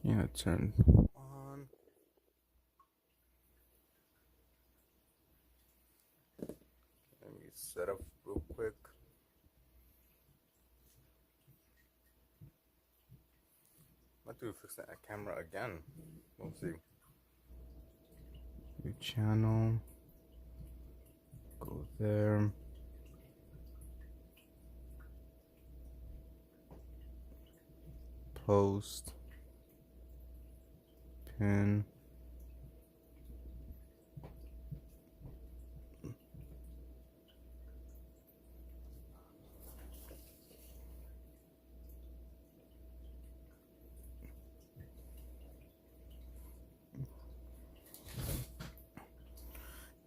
Yeah, turn on. Let me set up real quick. Might do fix that camera again. We'll see. New channel. Go there. Post. Pin.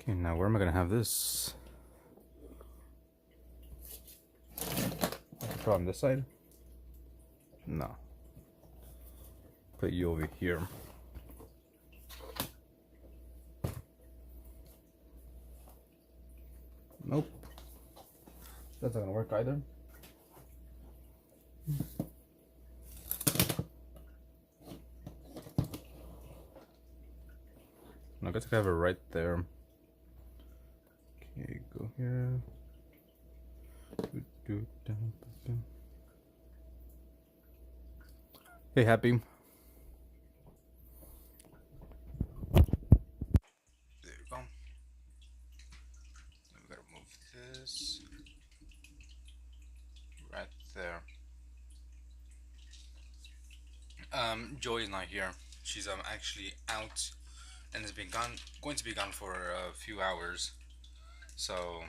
Okay, now where am I gonna have this? Put on this side? No. Put you over here. Nope. That's not gonna work either. I guess I have it right there. Okay, go here. Hey, Happy. There you go. We gotta move this right there. Joy's not here. She's actually out and has been going to be gone for a few hours. So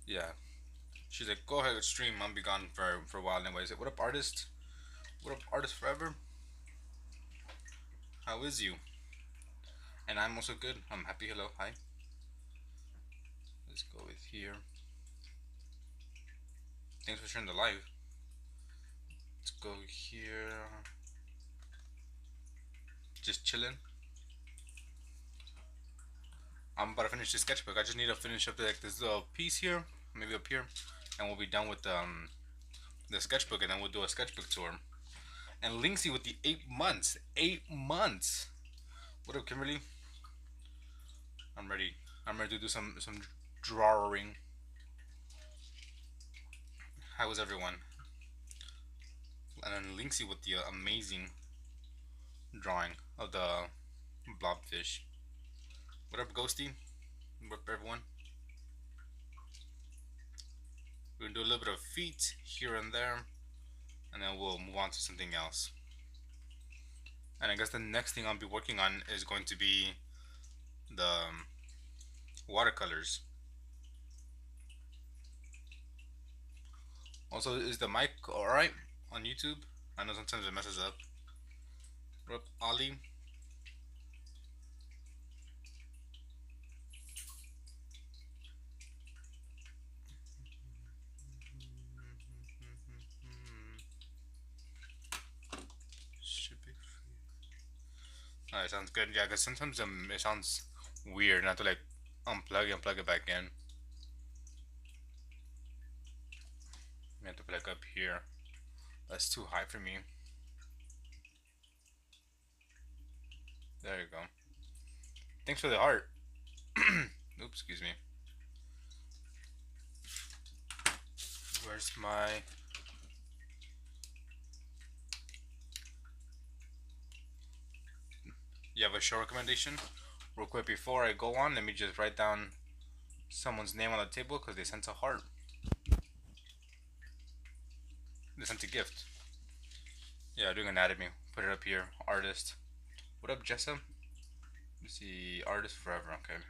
yeah, she's like, go ahead stream. I'll be gone for a while anyways. What up, artist? What up, artist forever? How is you? And I'm also good. I'm happy. Hello, hi. Let's go with here. Thanks for sharing the live. Let's go here. Just chilling. I'm about to finish the sketchbook. I just need to finish up like this little piece here, maybe up here, and we'll be done with the sketchbook, and then we'll do a sketchbook tour. And Linksy with the 8 months. 8 months. What up, Kimberly? I'm ready. I'm ready to do some drawing. How is everyone? And then Linksy with the amazing drawing of the blobfish. What up, Ghosty? What up, everyone? We're gonna do a little bit of feet here and there, and then we'll move on to something else. And I guess the next thing I'll be working on is going to be the watercolors. Also, is the mic alright on YouTube? I know sometimes it messes up. What up, Ali? Should be free. Alright, sounds good. Yeah, because sometimes it sounds weird and I have to like unplug and plug it back in. I have to plug up here. That's too high for me. There you go. Thanks for the heart. Oops, excuse me. Where's my... You have a show recommendation? Real quick, before I go on, let me just write down someone's name on the table because they sent a heart. They sent a gift. Yeah, doing anatomy. Put it up here. Artist. What up, Jessa? Let me see. Artist forever. Okay.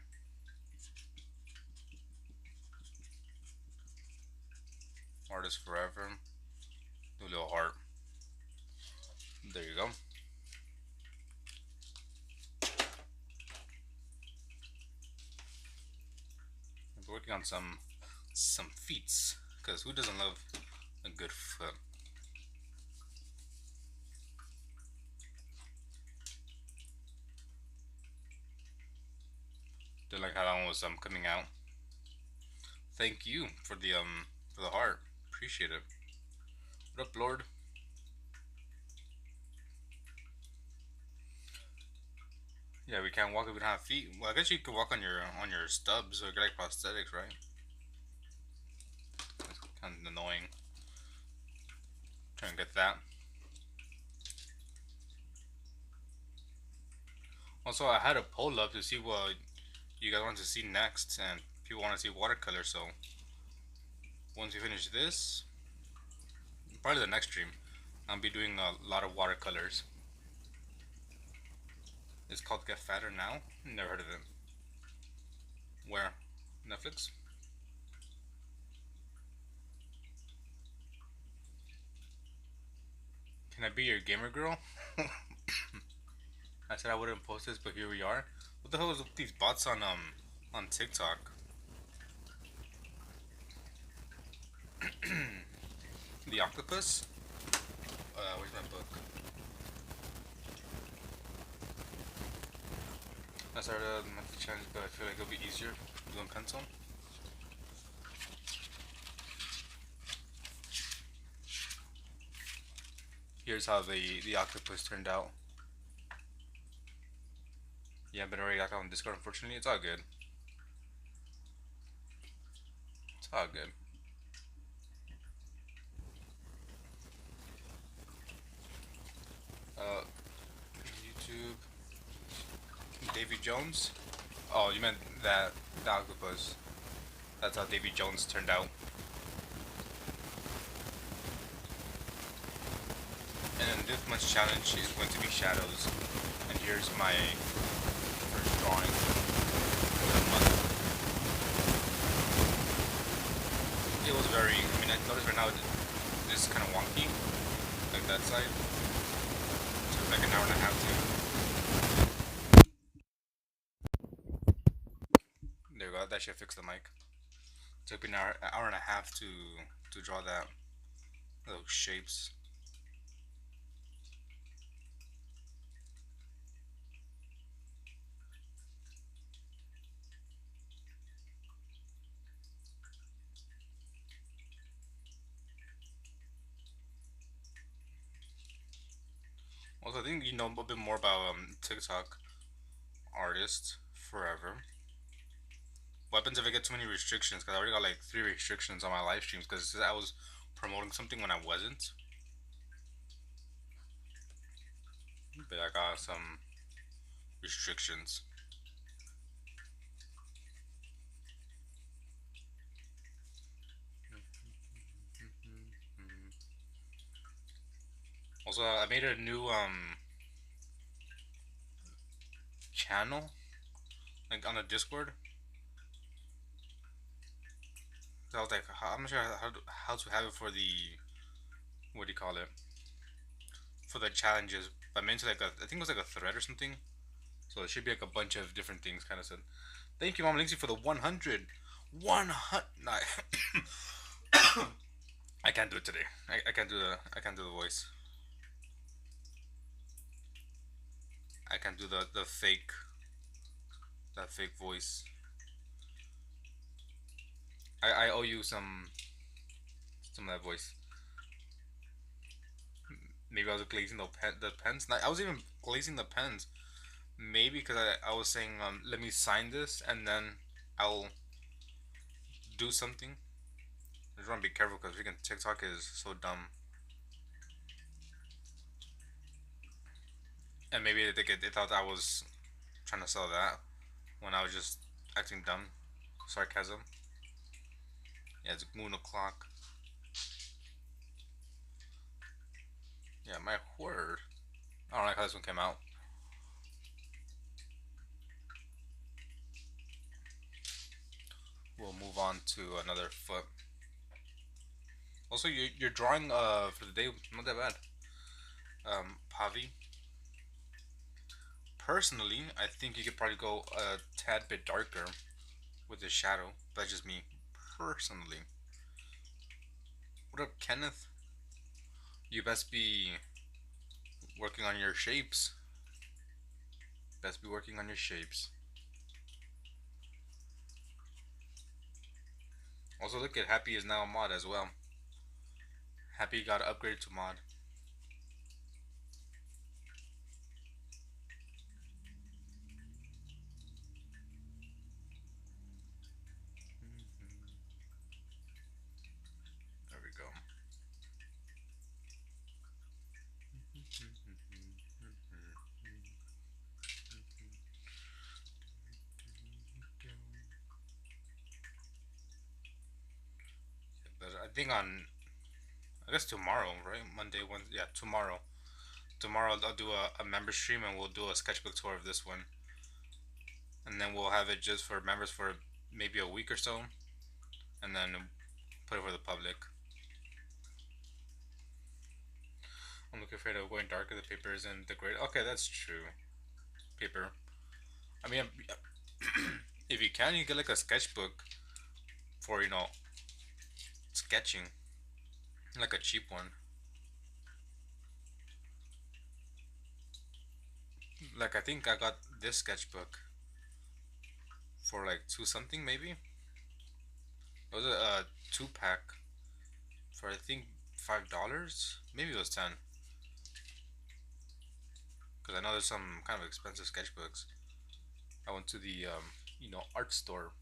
Artist forever. Do a little heart. There you go. I'm working on some feats, because who doesn't love a good foot? Did like how that one was coming out. Thank you for the heart. Appreciate it. What up, Lord? Yeah, we can't walk if we don't have feet. Well, I guess you could walk on your stubs or get like prosthetics, right? It's kind of annoying. Trying to get that. Also, I had a poll up to see what you guys want to see next, and people want to see watercolor. So once we finish this, probably the next stream, I'll be doing a lot of watercolors. It's called Get Fatter Now. Never heard of it. Where? Netflix? Can I be your gamer girl? I said I wouldn't post this, but here we are. What the hell is with these bots on TikTok? The octopus? Where's my book? I started a monthly challenge, but I feel like it'll be easier doing pencil. Here's how the octopus turned out. Yeah, I've been already active on Discord. Unfortunately, it's all good. It's all good. YouTube. Davy Jones. Oh, you meant that the octopus. That's how Davy Jones turned out. And then this month's challenge is going to be shadows. And here's my first drawing for the month. It was very, I mean, I noticed right now this is kind of wonky, like that side. It took like an hour and a half to. There we go, that should fix the mic. It took me an hour and a half to draw that, those shapes. Also, I think you know a bit more about TikTok artists forever. What happens if I get too many restrictions? Because I already got like 3 restrictions on my live streams because I was promoting something when I wasn't. But I got some restrictions. Also, I made a new channel like on the Discord. So I was like, I'm not sure how to have it for the, what do you call it? For the challenges. But I meant to like I think it was like a thread or something. So it should be like a bunch of different things kind of said. Thank you, Mom Linksy, for the 100. 100. I can't do it today. I can't do the voice. I can't do the fake that fake voice. I owe you some of that voice. Maybe I was glazing the pens. I was even glazing the pens. Maybe because I was saying let me sign this and then I'll do something. I just want to be careful because freaking TikTok is so dumb. And maybe they thought I was trying to sell that when I was just acting dumb. Sarcasm. Yeah, it's moon o'clock. Yeah, my word. I don't like how this one came out. We'll move on to another foot. Also, your drawing for the day not that bad. Pavi. Personally, I think you could probably go a tad bit darker with the shadow. That's just me, personally. What up, Kenneth? You best be working on your shapes. Best be working on your shapes. Also, look at Happy is now a mod as well. Happy got upgraded to mod. think on, I guess tomorrow, right? Monday, Wednesday, yeah, tomorrow. Tomorrow I'll do a member stream and we'll do a sketchbook tour of this one, and then we'll have it just for members for maybe a week or so, and then put it for the public. I'm looking afraid of going darker. The paper isn't the great. Okay, that's true. Paper. I mean, if you can, you get like a sketchbook for sketching, like a cheap one. Like I think I got this sketchbook for like two something maybe. It was a two pack for I think $5. Maybe it was 10. Because I know there's some kind of expensive sketchbooks. I went to the art store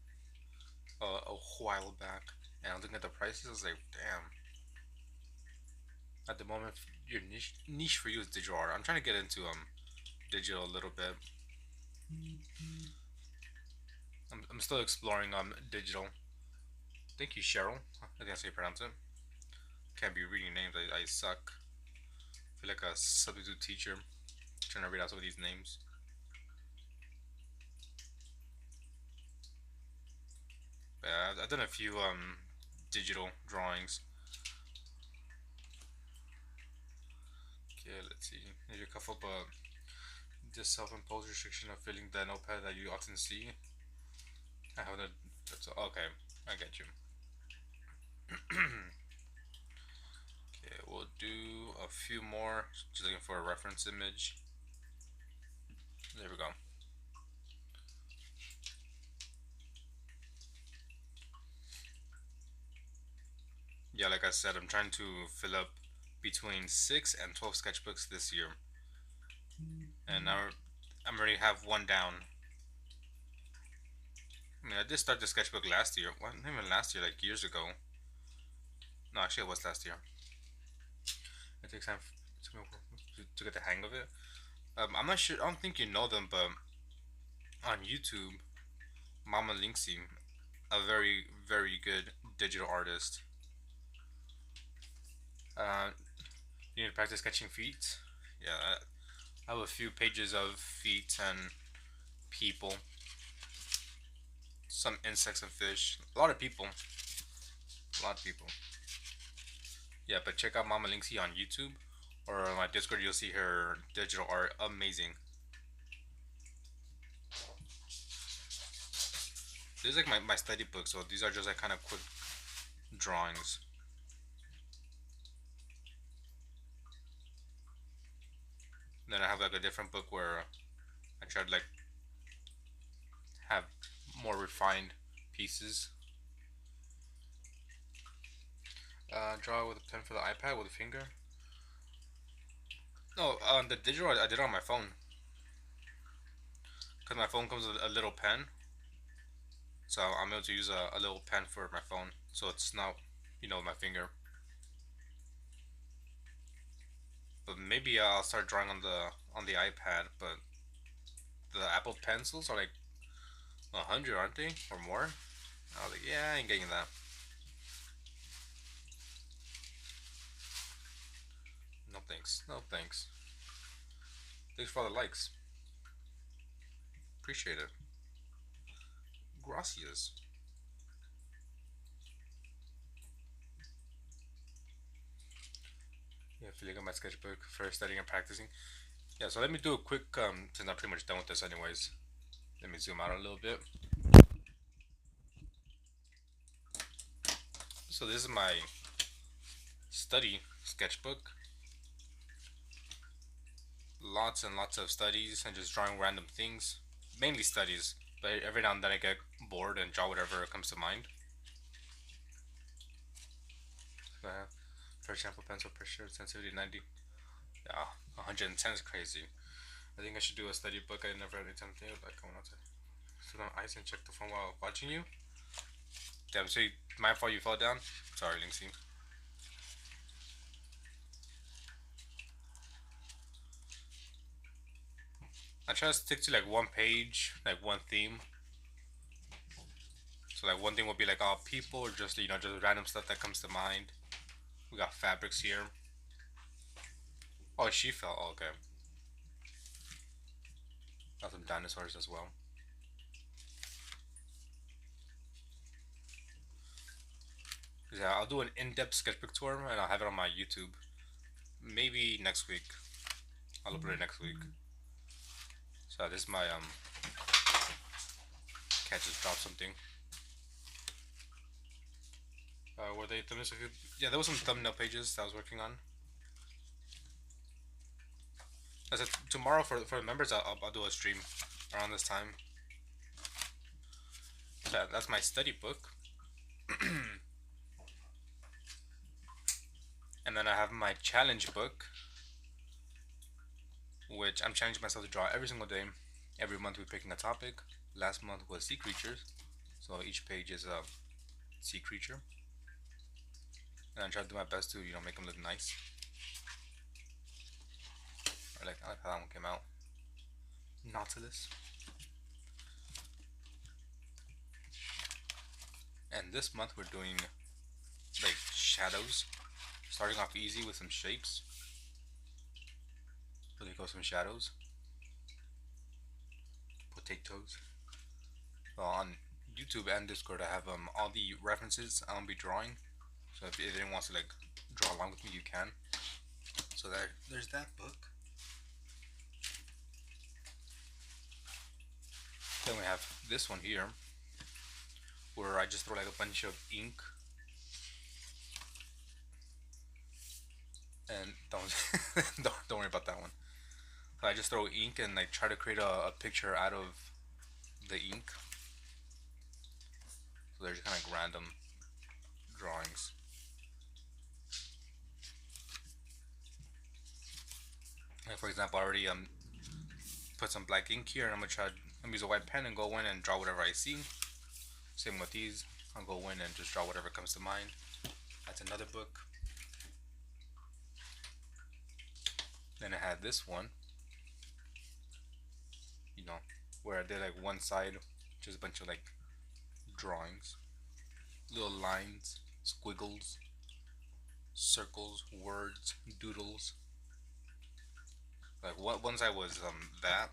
a while back, and I was looking at the prices. I was like, damn. At the moment, your niche for you is digital art. I'm trying to get into digital a little bit. I'm still exploring digital. Thank you, Cheryl. I think that's how you pronounce it. Can't be reading names. I suck. I feel like a substitute teacher trying to read out some of these names. But yeah, I've done a few digital drawings. Okay, let's see. If you cough up this self-imposed restriction of filling the notepad that you often see. I haven't. That's okay. I get you. Okay, we'll do a few more. Just looking for a reference image. There we go. Yeah, like I said, I'm trying to fill up between 6 and 12 sketchbooks this year. And now I'm already have one down. I mean, I did start the sketchbook last year. Well, not even last year, like years ago. No, actually, it was last year. It takes time to get the hang of it. I'm not sure. I don't think you know them, but on YouTube, Mama Linksy, a very very good digital artist. Uh, you need to practice sketching feet. Yeah, I have a few pages of feet and people, some insects and fish. A lot of people. A lot of people. Yeah, but check out Mama Linksy on YouTube or on my Discord. You'll see her digital art. Amazing. This is like my study book, so these are just like kind of quick drawings. Then I have like a different book where I tried like have more refined pieces. Draw with a pen for the iPad with a finger. No, the digital I did it on my phone because my phone comes with a little pen, so I'm able to use a little pen for my phone, so it's not my finger. But maybe I'll start drawing on the iPad. But the Apple pencils are like 100, aren't they, or more? I was like, yeah, I ain't getting that. No thanks. No thanks. Thanks for all the likes. Appreciate it. Gracias. Yeah, filling up my sketchbook for studying and practicing. Yeah, so let me do a quick, since I'm pretty much done with this anyways. Let me zoom out a little bit. So this is my study sketchbook. Lots and lots of studies and just drawing random things. Mainly studies, but every now and then I get bored and draw whatever comes to mind. So I have, for example, pencil pressure, sensitivity 90. Yeah, 110 is crazy. I think I should do a study book. I never had any time to think like coming out to sit on ice and check the phone while watching you. Damn, so my fault you fell down? Sorry, Linksy. I try to stick to like one page, like one theme. So like one thing will be like all people or just just random stuff that comes to mind. We got fabrics here. Oh, she fell. Oh, okay. Got some dinosaurs as well. Yeah, I'll do an in-depth sketchbook tour and I'll have it on my YouTube. Maybe next week. I'll upload it next week. So this is my cat just dropped something. Were they thumbnails? Yeah, there was some thumbnail pages that I was working on. I said tomorrow for the members, I'll do a stream around this time. So that's my study book. And then I have my challenge book, which I'm challenging myself to draw every single day. Every month we're picking a topic. Last month was sea creatures, so each page is a sea creature. And I try to do my best to make them look nice. I like how that one came out. Nautilus. And this month we're doing like shadows. Starting off easy with some shapes. Really go some shadows. Potatoes. Well, on YouTube and Discord I have all the references I'll be drawing. So if anyone wants to like draw along with me, you can. So there's that book. Then we have this one here, where I just throw like a bunch of ink. And don't worry about that one. So I just throw ink and like try to create a picture out of the ink. So they're just kind of like random drawings. Like for example, I already put some black ink here, and I'm gonna use a white pen and go in and draw whatever I see. Same with these. I'll go in and just draw whatever comes to mind. That's another book. Then I had this one, where I did like one side, just a bunch of like drawings, little lines, squiggles, circles, words, doodles. Like one side was that,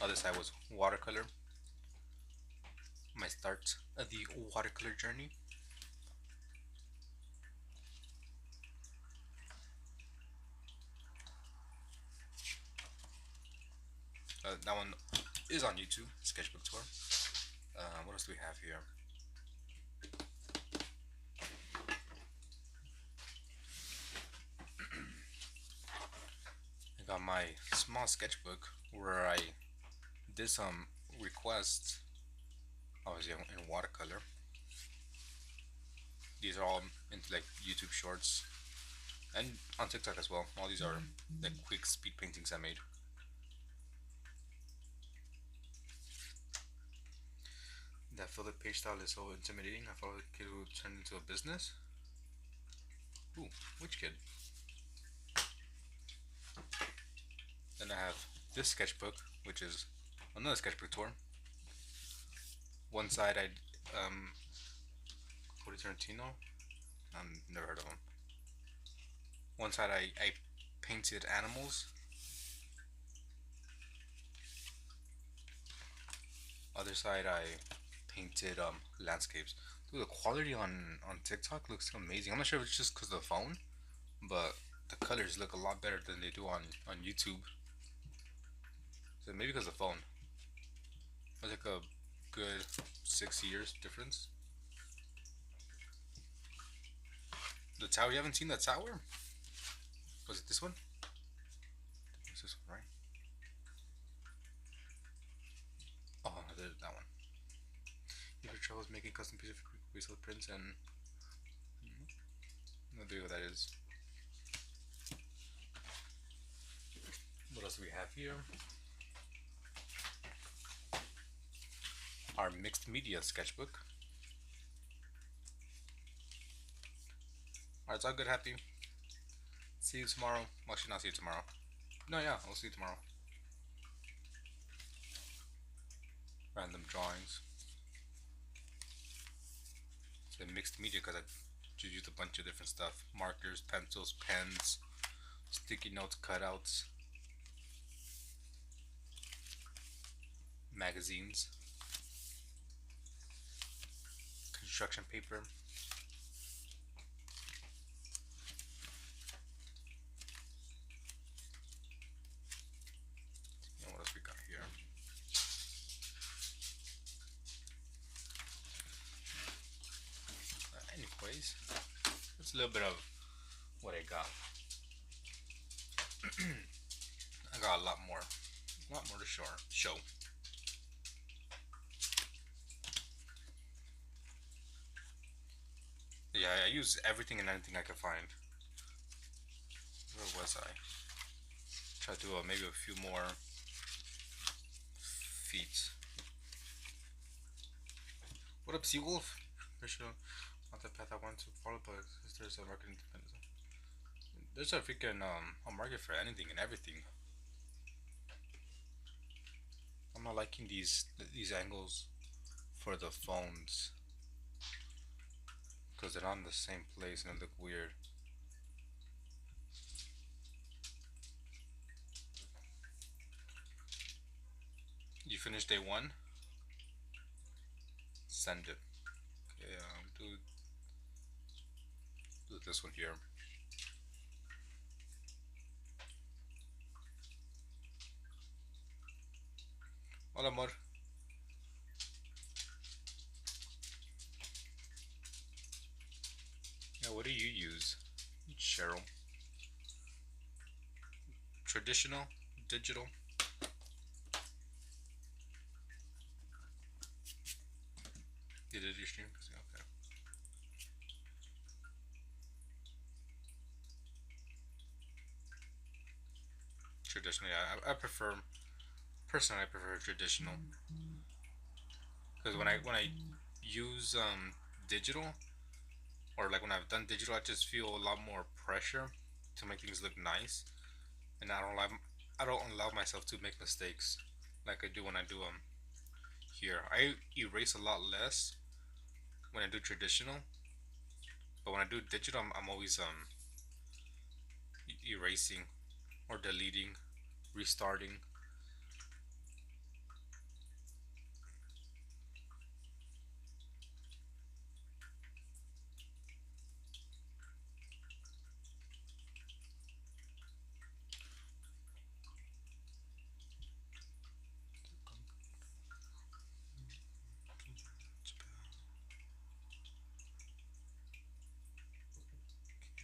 other side was watercolor. My start of the watercolor journey. That one is on YouTube, sketchbook tour. What else do we have here? I got my small sketchbook where I did some requests, obviously in watercolor. These are all into like YouTube shorts and on TikTok as well. All these are like quick speed paintings I made. That filled page style is so intimidating. I thought a kid would turn into a business. Ooh, which kid? Then I have this sketchbook, which is another sketchbook tour. One side I Quentin Tarantino. I've never heard of him. One side I painted animals. Other side I painted landscapes. Dude, the quality on TikTok looks amazing. I'm not sure if it's just because of the phone, but the colors look a lot better than they do on YouTube. So maybe because of the phone. It's like a good 6 years difference. The tower, you haven't seen the tower? Was it this one? It's this one, right? Oh, there's that one. If your trouble is making custom pieces for resale prints and no idea what that is. What else do we have here? Our mixed media sketchbook. Alright, it's all good, happy. See you tomorrow. Well, actually, not see you tomorrow. No, yeah, I'll see you tomorrow. Random drawings. It's a mixed media because I just used a bunch of different stuff: markers, pencils, pens, sticky notes, cutouts, magazines, construction paper. And what else we got here? Anyways, that's a little bit of what I got. I got a lot more to show. Yeah, I use everything and anything I could find. Where was I? Try to do maybe a few more feats. What up, Seawolf? Sure, not the path I want to follow, but there's a market independence. There's a freaking a market for anything and everything. I'm not liking these angles for the phones because they're not in the same place and they look weird. You finished day one? Send it. Okay, do this one here. Hola, amor. Yeah, what do you use, Cheryl? Traditional? Digital? You did your stream? Okay. Traditional, yeah. I prefer, personally, I prefer traditional. Because when I use digital, or like when I've done digital, I just feel a lot more pressure to make things look nice, and I don't allow myself to make mistakes like I do when I do here. I erase a lot less when I do traditional, but when I do digital, I'm always erasing or deleting, restarting.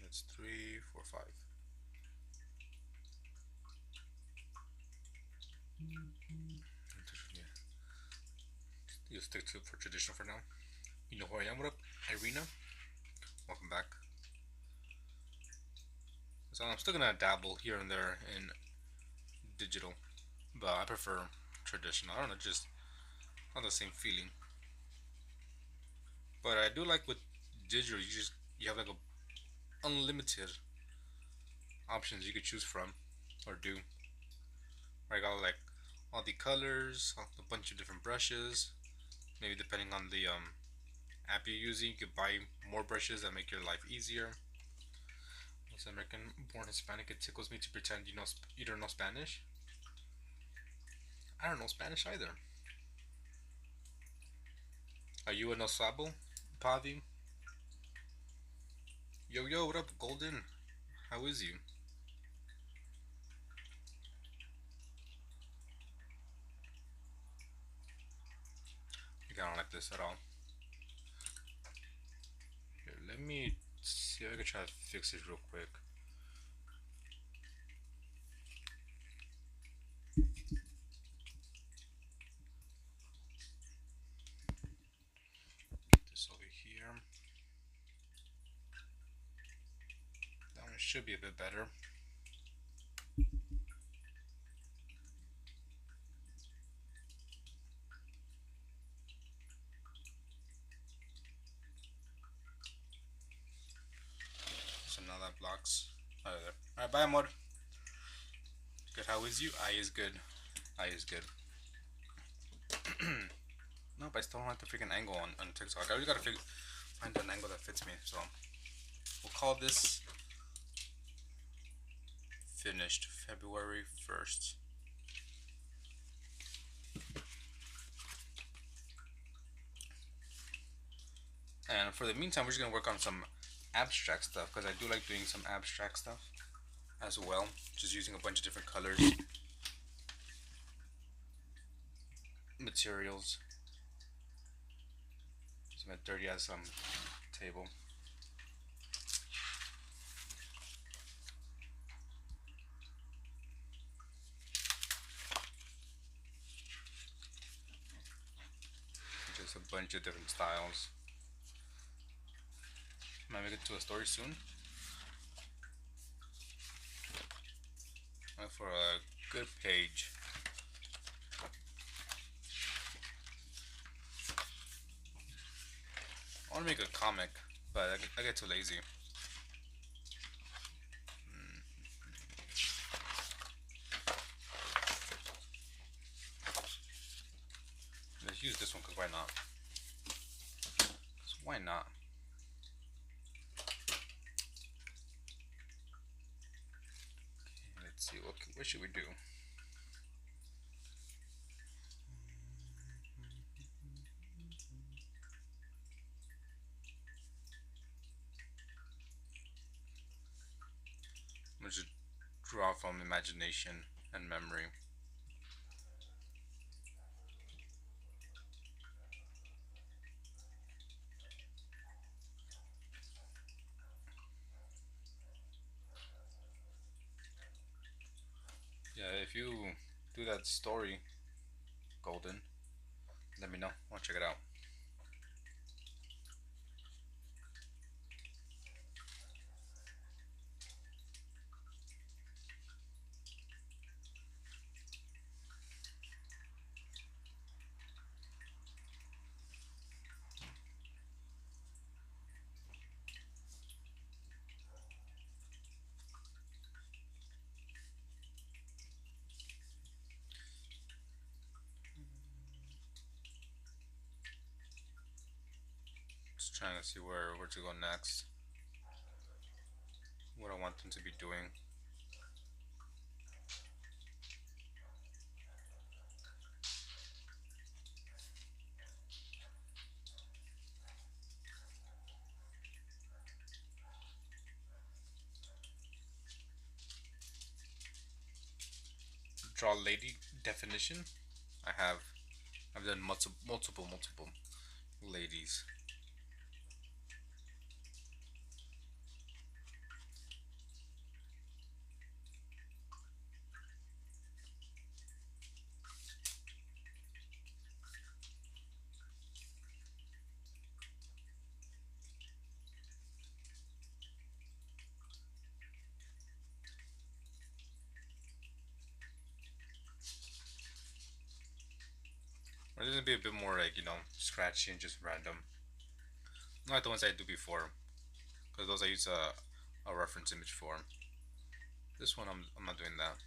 That's 3, 4, 5. Yeah, you stick to for traditional for now. You know who I am? What up, Irina? Welcome back. So I'm still gonna dabble here and there in digital, but I prefer traditional. I don't know, just not the same feeling. But I do like with digital, you have like a unlimited options you could choose from or do. I got like all the colors, a bunch of different brushes. Maybe depending on the app you're using, you could buy more brushes that make your life easier. As an American born Hispanic, it tickles me to pretend you don't know Spanish. I don't know Spanish either. Are you a no sabo, Pavi? Yo yo, what up, Golden? How is you? I don't like this at all. Here, let me see if I can try to fix this real quick. This over here. That one should be a bit better. So now that blocks. There. Alright, bye, amor. Good. How is you? I is good. I is good. Nope, I still don't like the freaking angle on TikTok. I really gotta find find an angle that fits me. So we'll call this finished February 1st. And for the meantime, we're just gonna work on some abstract stuff because I do like doing some abstract stuff as well. Just using a bunch of different colors, materials. Some dirty as some table. Just a bunch of different styles. Might make it to a story soon. For a good page. I want to make a comic, but I get too lazy. Let's use this one because why not? Why not? Okay, let's see. What should we do? Let's just draw from imagination and memory. Yeah, if you do that story, Golden, let me know. I'll check it out. Just trying to see where to go next. What I want them to be doing. Draw lady definition. I've done multiple ladies. Or this would be a bit more like, scratchy and just random. Not like the ones I do before. Because those I use a reference image for. This one I'm not doing that.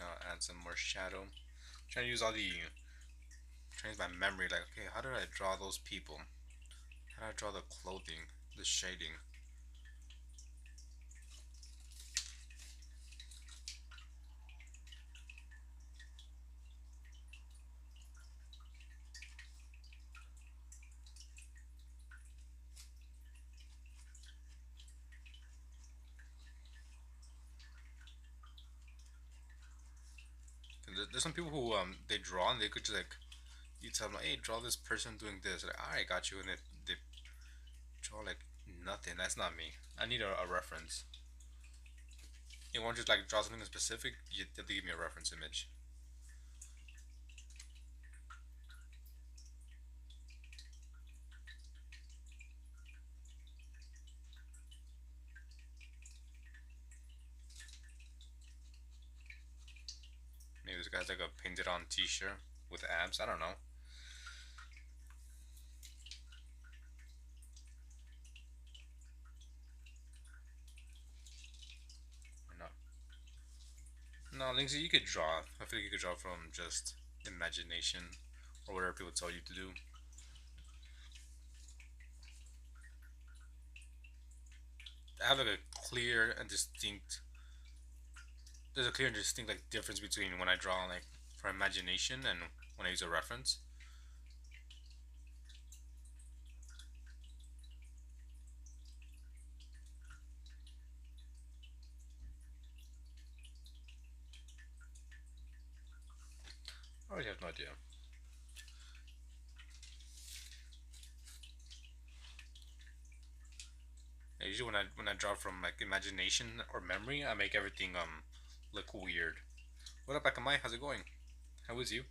I'll add some more shadow. Trying to use trying to use my memory. Like, okay, how did I draw those people? How did I draw the clothing, the shading? There's some people who they draw and they could just like you tell them like, hey, draw this person doing this. Like, alright, got you, and they draw like Nothing. That's not me. I need a reference. You want to just like draw something specific? You have to give me a reference image. Maybe this guy's like a painted on t-shirt with abs. I don't know. Or not. No, Lindsay, you could draw. I feel like you could draw from just imagination or whatever people tell you to do. I have like a clear and distinct. There's a clear and distinct like difference between when I draw like for imagination and when I use a reference. I really have no idea. Yeah, usually when I draw from like imagination or memory, I make everything look weird. What up, Akamai? How's it going? How is you?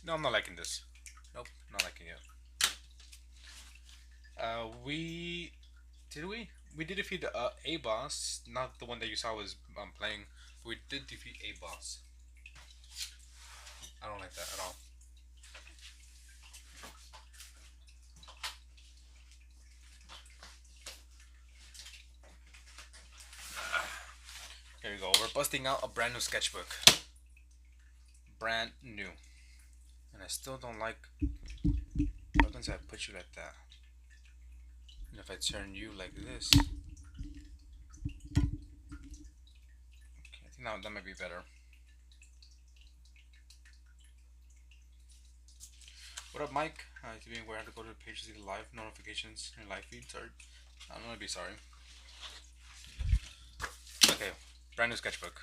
No, I'm not liking this. Nope, not liking it. We did we did defeat a boss, not the one that you saw was playing. We did defeat a boss. I don't like that at all. Here we go. We're busting out a brand new sketchbook. Brand new. And I still don't like buttons I put you like that. And if I turn you like this, okay, I think that might be better. What up, Mike? To be aware, I have to go to the page to see the live notifications and live feeds. Or I'm gonna be sorry. Okay, brand new sketchbook.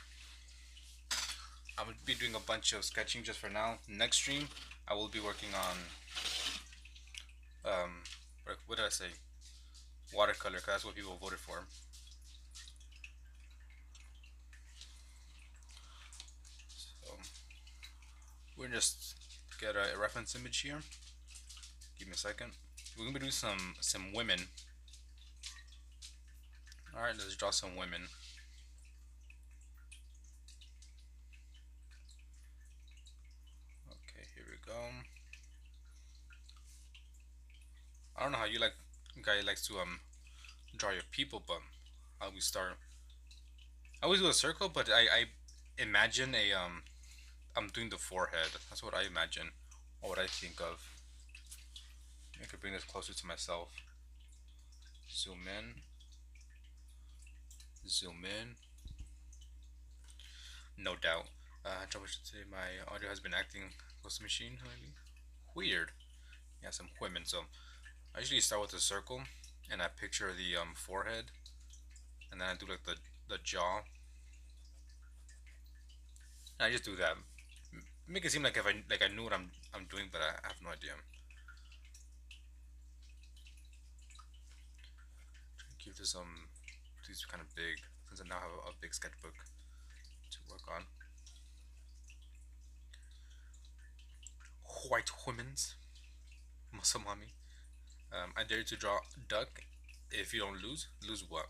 I will be doing a bunch of sketching just for now. Next stream, I will be working on what did I say? Watercolor, because that's what people voted for. So we're just get a reference image here. Give me a second. We're gonna do some women. All right, let's draw some women. Okay, here we go. I don't know how you like guy likes to draw your people, but how we start. I always do a circle, but I imagine a I'm doing the forehead. That's what I imagine, or what I think of. I could bring this closer to myself. Zoom in. Zoom in. No doubt. Today my audio has been acting close to machine. Maybe weird. Yeah, some women. So I usually start with a circle, and I picture the forehead, and then I do like the jaw. And I just do that. Make it seem like if I knew what I'm doing, but I have no idea. Try to keep this these kind of big, since I now have a big sketchbook to work on. White women's muscle mommy. I dare you to draw duck. If you don't lose, lose what?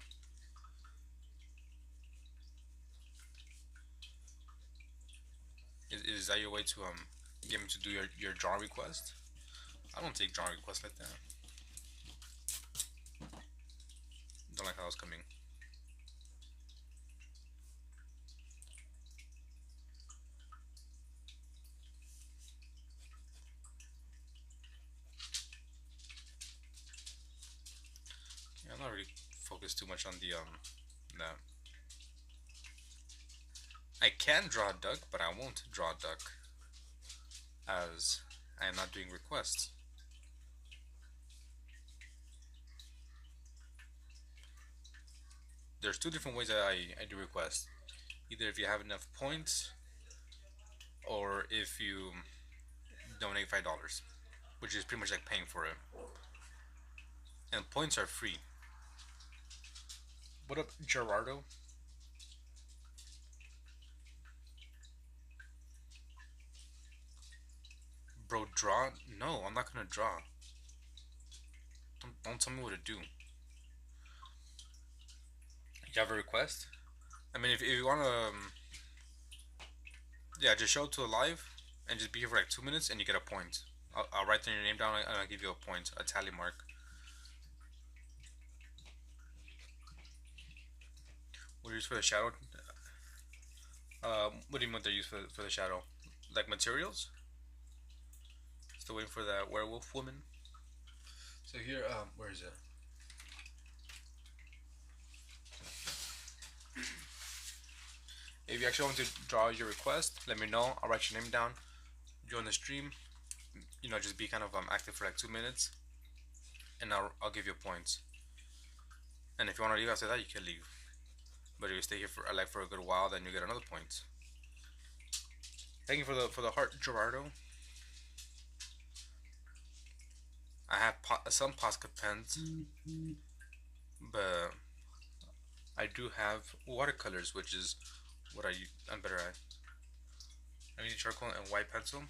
Is that your way to get me to do your drawing request? I don't take drawing requests like that. Don't like how it's coming. Yeah, I'm not really focused too much on the that. I can draw a duck, but I won't draw a duck as I am not doing requests. there's two different ways that I do request. Either if you have enough points, or if you donate $5, which is pretty much like paying for it. And points are free. What up, Gerardo? Bro, draw? No, I'm not gonna draw. Don't tell me what to do. You have a request? I mean, if you wanna, yeah, just show up to a live and just be here for like 2 minutes and you get a point. I'll write your name down and I'll give you a point, a tally mark. What do you use for the shadow? What do you mean what they use for the shadow? Like materials? Still waiting for that werewolf woman. So here, where is it? If you actually want to draw your request, let me know. I'll write your name down. Join the stream. Just be kind of active for like 2 minutes, and I'll give you points. And if you want to leave after that, you can leave. But if you stay here for a good while, then you get another point. Thank you for the heart, Gerardo. I have some Posca pens, but I do have watercolors, which is what I'm better at. I need charcoal and white pencil.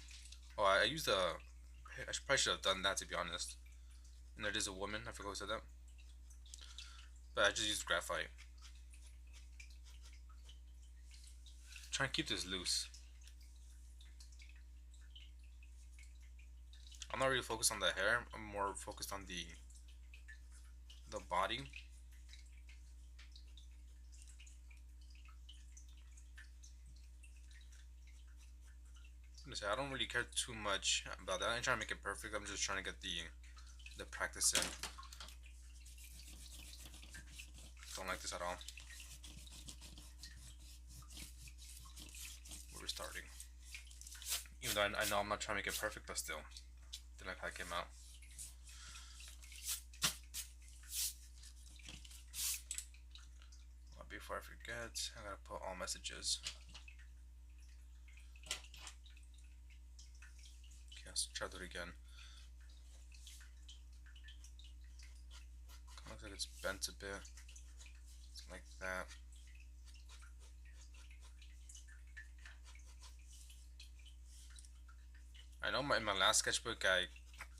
Oh, I used the. I probably should have done that, to be honest. And there is a woman. I forgot who said that. But I just used graphite. Try and keep this loose. I'm not really focused on the hair. I'm more focused on the body. I don't really care too much about that. I'm trying to make it perfect. I'm just trying to get the practice in. Don't like this at all. We're restarting. Even though I know I'm not trying to make it perfect, but still, didn't like how it came out. Before I forget, I gotta put all messages. Okay, let's try that again. Kind of looks like it's bent a bit. Something like that. I know in my last sketchbook I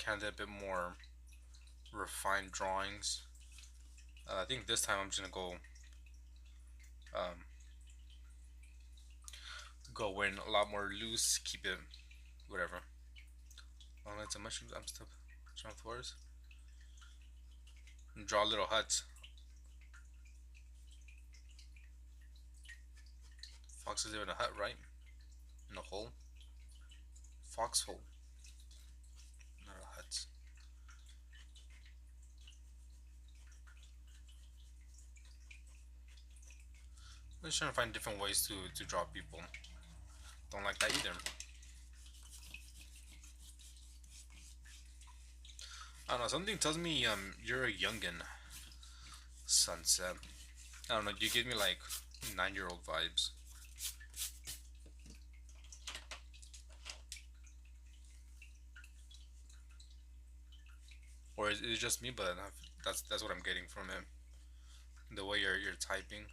kind of did a bit more refined drawings. I think this time I'm just gonna um, go in a lot more loose, keep it whatever. Oh, that's a mushroom. I'm still trying to floors. And draw little huts. Foxes live in a hut, right? In a hole. Foxhole. Not a hut. I'm just trying to find different ways to draw people. Don't like that either. I don't know, something tells me you're a youngin. Sunset. I don't know, you give me like 9-year-old vibes. Or is it just me? But that's what I'm getting from it. The way you're typing.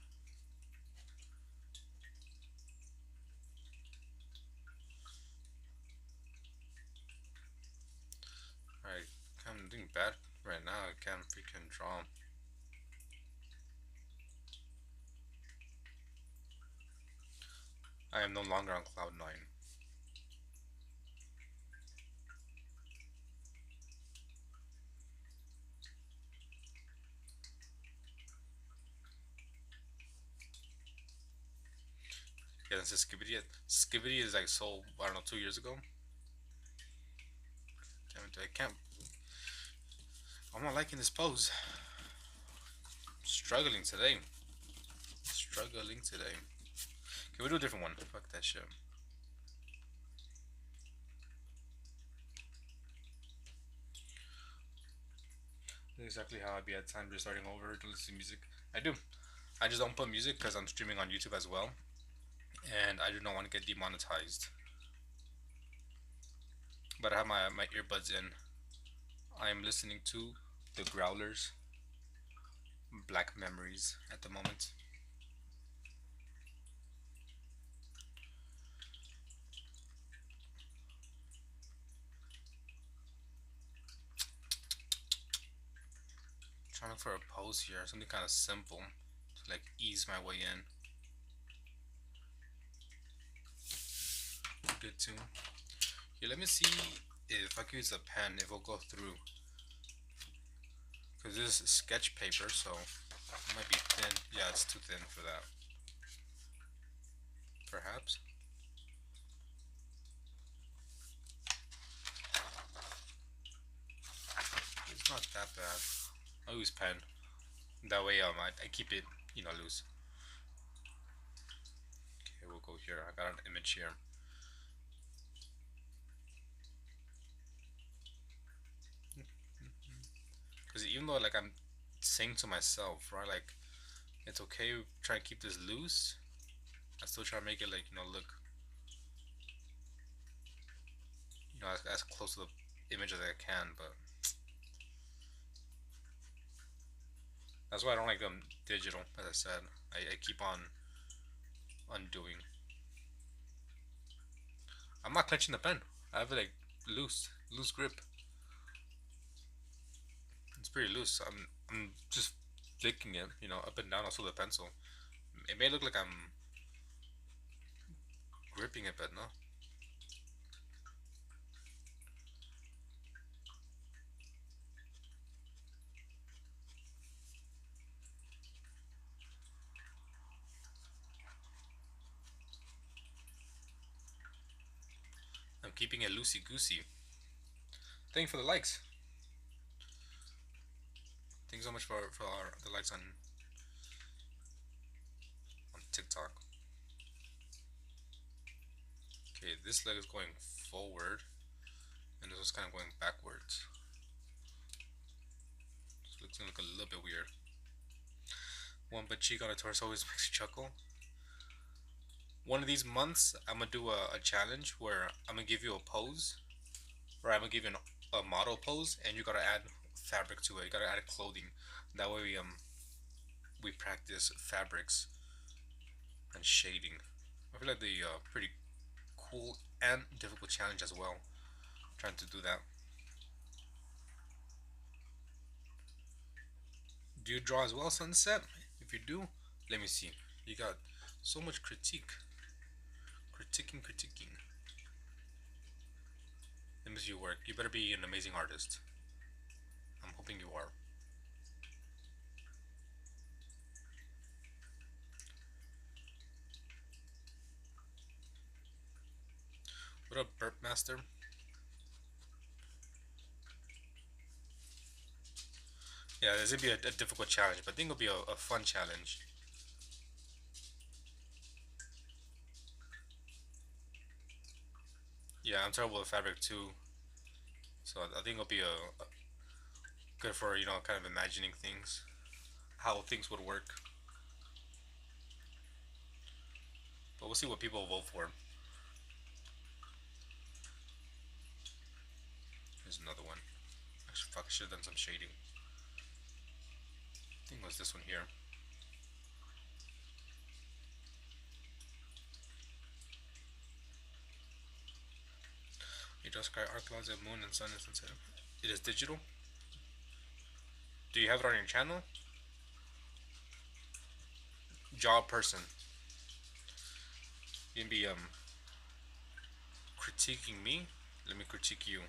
Alright, I'm doing bad right now. I can't freaking draw. I am no longer on cloud 9. Yeah, this is Skibidi. Skibidi is like sold, I don't know, 2 years ago. Damn it, I can't. I'm not liking this pose. Struggling today. Struggling today. Okay, we'll do a different one. Fuck that shit. This is exactly how I'd be at time just starting over to listen to music. I do. I just don't put music because I'm streaming on YouTube as well, and I do not want to get demonetized. But I have my earbuds in. I am listening to the Growlers, Black Memories at the moment. Trying to look for a pose here, something kind of simple to like ease my way in. Good too. Here, let me see if I can use a pen, if it'll go through. Because this is sketch paper, so it might be thin. Yeah, it's too thin for that. Perhaps. It's not that bad. I'll use pen. That way, I keep it, loose. Okay, we'll go here. I got an image here. Because even though, like, I'm saying to myself, right, like, it's okay trying to keep this loose, I still try to make it, like, look, as close to the image as I can, but that's why I don't like them digital, as I said. I keep on undoing. I'm not clenching the pen. I have it, like, loose grip. It's pretty loose. I'm just flicking it, up and down also the pencil. It may look like I'm gripping it, but no. I'm keeping it loosey goosey. Thank you for the likes. Thanks so much for the likes on TikTok. Okay, this leg is going forward, and this is kind of going backwards. So it's gonna look a little bit weird. One butt cheek on a torso always makes you chuckle. One of these months, I'm gonna do a challenge where I'm gonna give you a pose, or I'm gonna give you a model pose, and you gotta add fabric to it. You gotta add clothing. That way we practice fabrics and shading. I feel like the pretty cool and difficult challenge as well. I'm trying to do that. Do you draw as well, Sunset? If you do, let me see. You got so much critiquing. Let me see your work. You better be an amazing artist. I'm hoping you are. What up, Burp Master? Yeah, this would be a difficult challenge, but I think it'll be a fun challenge. Yeah, I'm terrible with fabric too, so I think it'll be a good for kind of imagining things, how things would work. But we'll see what people vote for. Here's another one. Actually, fuck, I should have done some shading. I think it was this one here. You draw sky, arc clouds, and moon and sun and sunset. It is digital. Do you have it on your channel? Jaw person. You can be critiquing me. Let me critique you.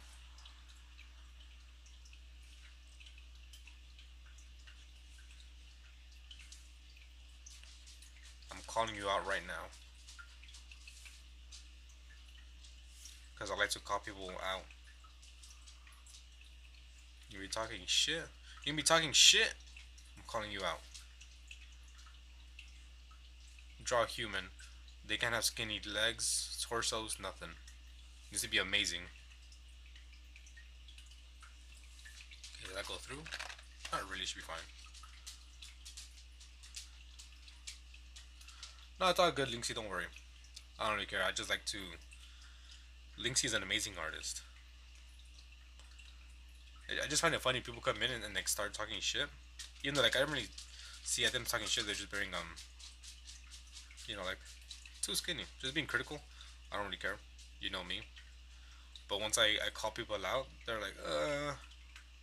I'm calling you out right now. Because I like to call people out. You be talking shit? You can be talking shit? I'm calling you out. Draw a human. They can't have skinny legs, torsos, nothing. Needs to be amazing. Okay, did that go through? Not really, should be fine. No, it's all good, Linksy. Don't worry. I don't really care. I just like to. Linksy's an amazing artist. I just find it funny. People come in and like start talking shit, even though like I don't really see at them talking shit. They're just being like too skinny, just being critical. I don't really care. You know me. But once I call people out, they're like,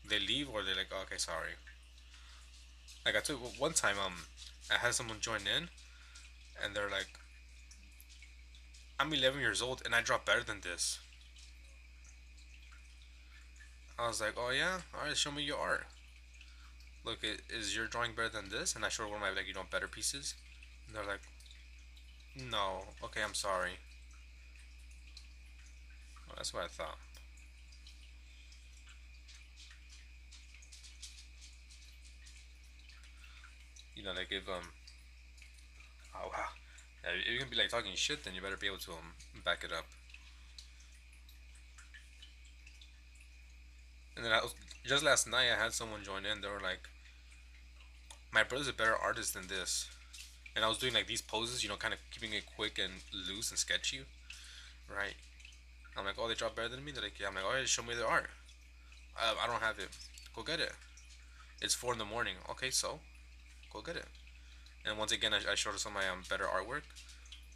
they leave or they're like, oh, okay, sorry. Like I took one time, I had someone join in, and they're like, I'm 11 years old and I drop better than this. I was like, oh yeah, all right, show me your art. Look, is your drawing better than this? And I showed one of my like better pieces. And they're like, no, okay, I'm sorry. Well, that's what I thought. Like if oh wow, yeah, if you're gonna be like talking shit, then you better be able to back it up. And then just last night, I had someone join in. They were like, my brother's a better artist than this. And I was doing like these poses, kind of keeping it quick and loose and sketchy, right? I'm like, oh, they draw better than me. They're like, yeah. I'm like, all right, show me their art. I don't have it. Go get it. It's 4 in the morning. Okay, so go get it. And once again, I showed her some of my better artwork.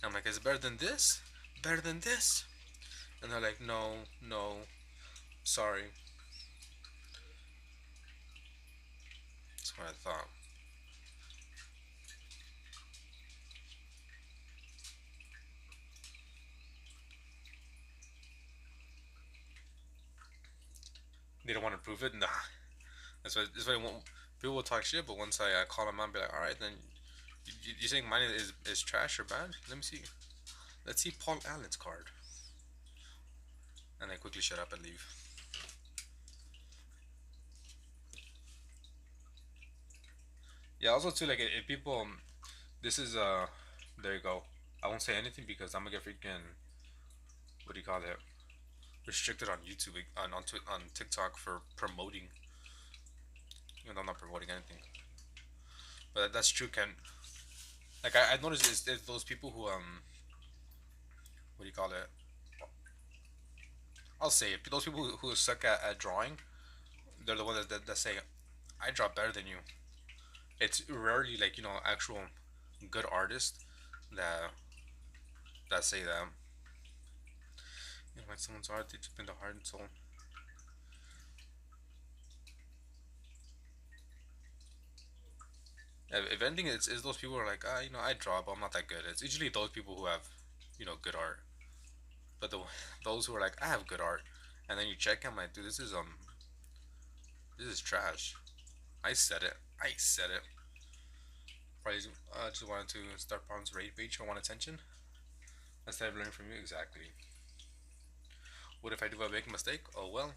I'm like, is it better than this? Better than this? And they're like, no, no, sorry. That's what I thought. They don't want to prove it. Nah. That's why people will talk shit, but once I call them out and be like, all right, then you saying mine is trash or bad? Let me see. Let's see Paul Allen's card. And I quickly shut up and leave. Yeah, also too, like if people, this is there you go. I won't say anything because I'm gonna get freaking, what do you call it? Restricted on YouTube, on TikTok for promoting. Even though I'm not promoting anything, but that's true, Ken. Like I noticed is those people who what do you call it? I'll say it. Those people who suck at drawing, they're the ones that say, I draw better than you. It's rarely like actual good artists that say that. When someone's art, they deep in the heart and soul. If anything, it's those people who are like, I draw, but I'm not that good. It's usually those people who have, good art. But those who are like, I have good art, and then you check, I'm like, dude, this is trash. I said it. I said it. Probably just wanted to start problems, rage bait, or want attention instead of learning from you. Exactly. What if I do a big mistake? Oh well.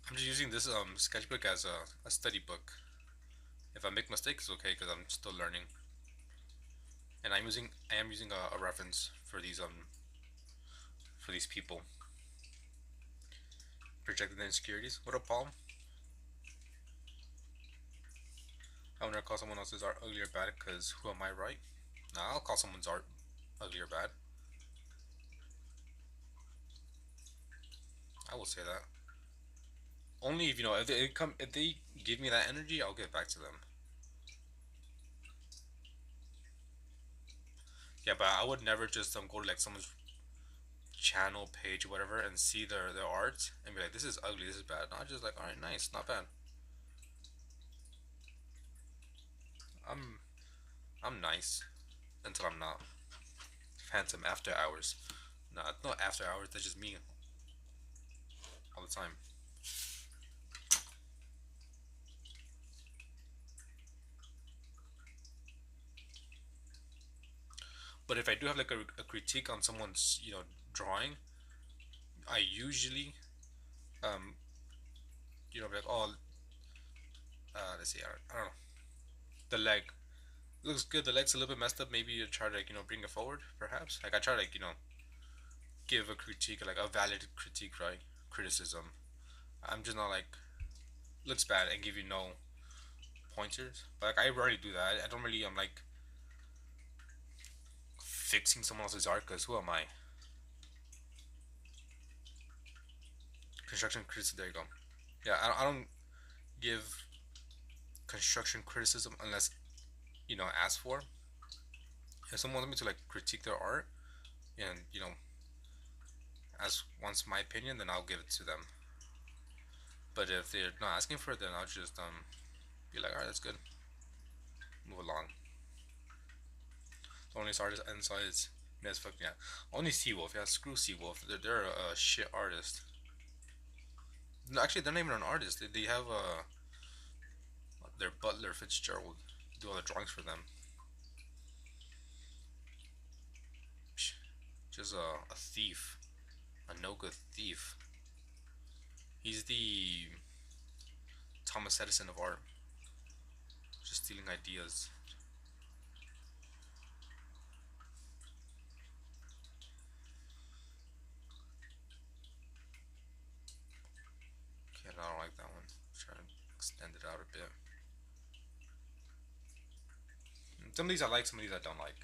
I'm just using this sketchbook as a study book. If I make mistakes, it's okay because I'm still learning. And I am using a reference for these people projecting the insecurities. What up, Paul? I would never call someone else's art ugly or bad because who am I, right? Nah, I'll call someone's art ugly or bad. I will say that. Only if if they give me that energy, I'll give back to them. Yeah, but I would never just go to like someone's channel page or whatever and see their art and be like, this is ugly, this is bad. Not just like, all right, nice, not bad. I'm I'm nice until I'm not. Phantom after hours. Nah, it's not after hours. That's just me all the time. But if I do have like a critique on someone's drawing, I usually um be like, oh, let's see, I don't know, the leg looks good. The leg's a little bit messed up. Maybe you try to bring it forward, perhaps. Like I try to give a critique, like a valid critique, right? Criticism. I'm just not like looks bad and give you no pointers. But like I rarely do that. I don't really. I'm like fixing someone else's art because who am I? Construction criticism. There you go. Yeah, I don't give construction criticism unless asked for. If someone wants me to like critique their art and as wants my opinion, then I'll give it to them. But if they're not asking for it, then I'll just be like, alright, that's good. Move along. The only artist inside is fuck yeah. Only Seawolf. Yeah, screw Seawolf. They're a shit artist. No, actually, they're not even an artist. They have their butler Fitzgerald do all the drawings for them. Just a thief, a no good thief. He's the Thomas Edison of art, just stealing ideas. Okay, I don't like that one. Try to extend it out a bit. Some of these I like, some of these I don't like.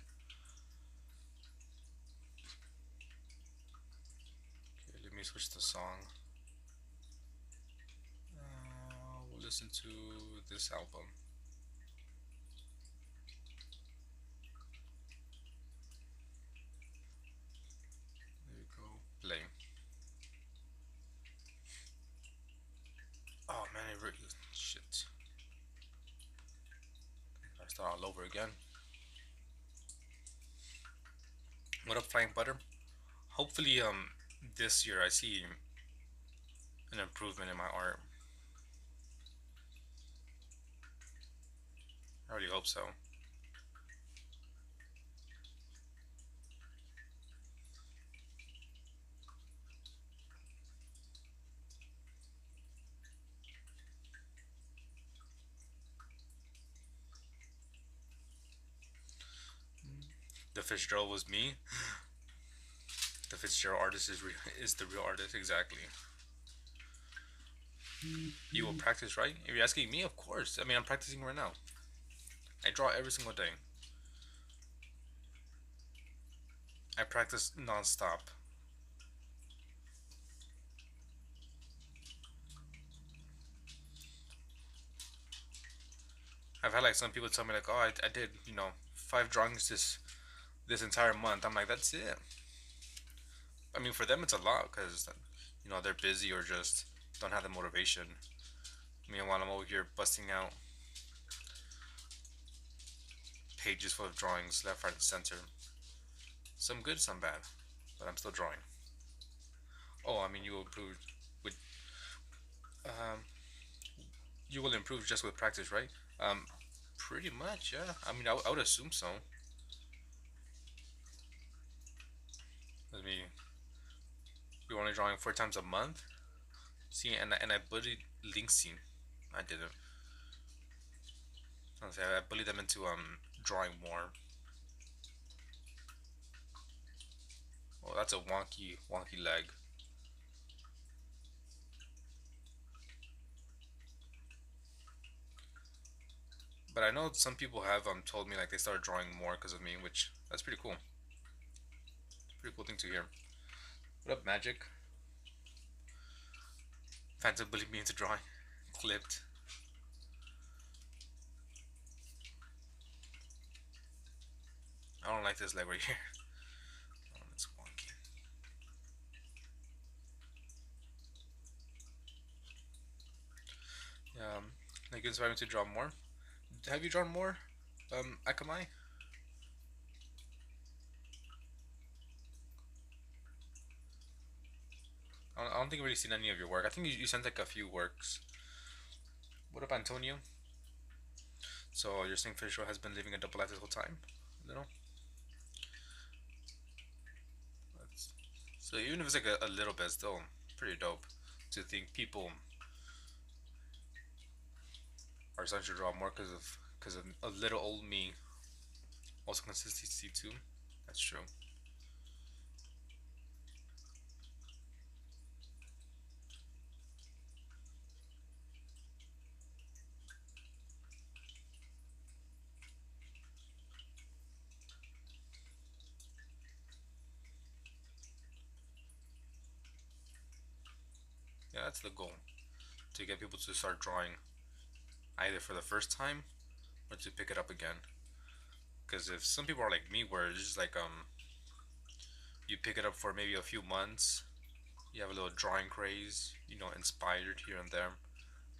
Okay, let me switch the song. We'll listen to this album. There you go. Play. Oh man, it really shit. I start all over again. What up, Flying Butter? Hopefully, this year I see an improvement in my art. I really hope so. The Fitzgerald was me. The Fitzgerald artist is the real artist, exactly. You will practice, right? If you're asking me, of course. I mean, I'm practicing right now. I draw every single day. I practice non-stop. I've had like some people tell me like, oh, I did 5 drawings this entire month. I'm like, that's it. I mean, for them it's a lot because they're busy or just don't have the motivation. Meanwhile, I'm over here busting out pages full of drawings left, right, and center. Some good, some bad, but I'm still drawing. Oh, I mean, with um, you will improve just with practice, right? Um, Pretty much, yeah. I mean, I would assume so. I mean, you're only drawing 4 times a month. See, and I bullied Linksy. I didn't. I bullied them into drawing more. Oh, that's a wonky leg. But I know some people have told me like they started drawing more because of me, which that's pretty cool. Pretty cool thing to hear. What up, Magic? Phantom bullied me into drawing. Clipped. I don't like this leg right here. Oh, it's wonky. Like inspire me to draw more. Have you drawn more, Akamai? I don't think I've really seen any of your work. I think you sent like a few works. What up, Antonio? So you're saying Fischl has been living a double life this whole time? Little. So even if it's like a little bit, still pretty dope to think people are starting to draw more because of a little old me. Also consistency too. That's true. that's the goal, to get people to start drawing either for the first time or to pick it up again. Because if some people are like me, where it's just like you pick it up for maybe a few months, you have a little drawing craze, inspired here and there,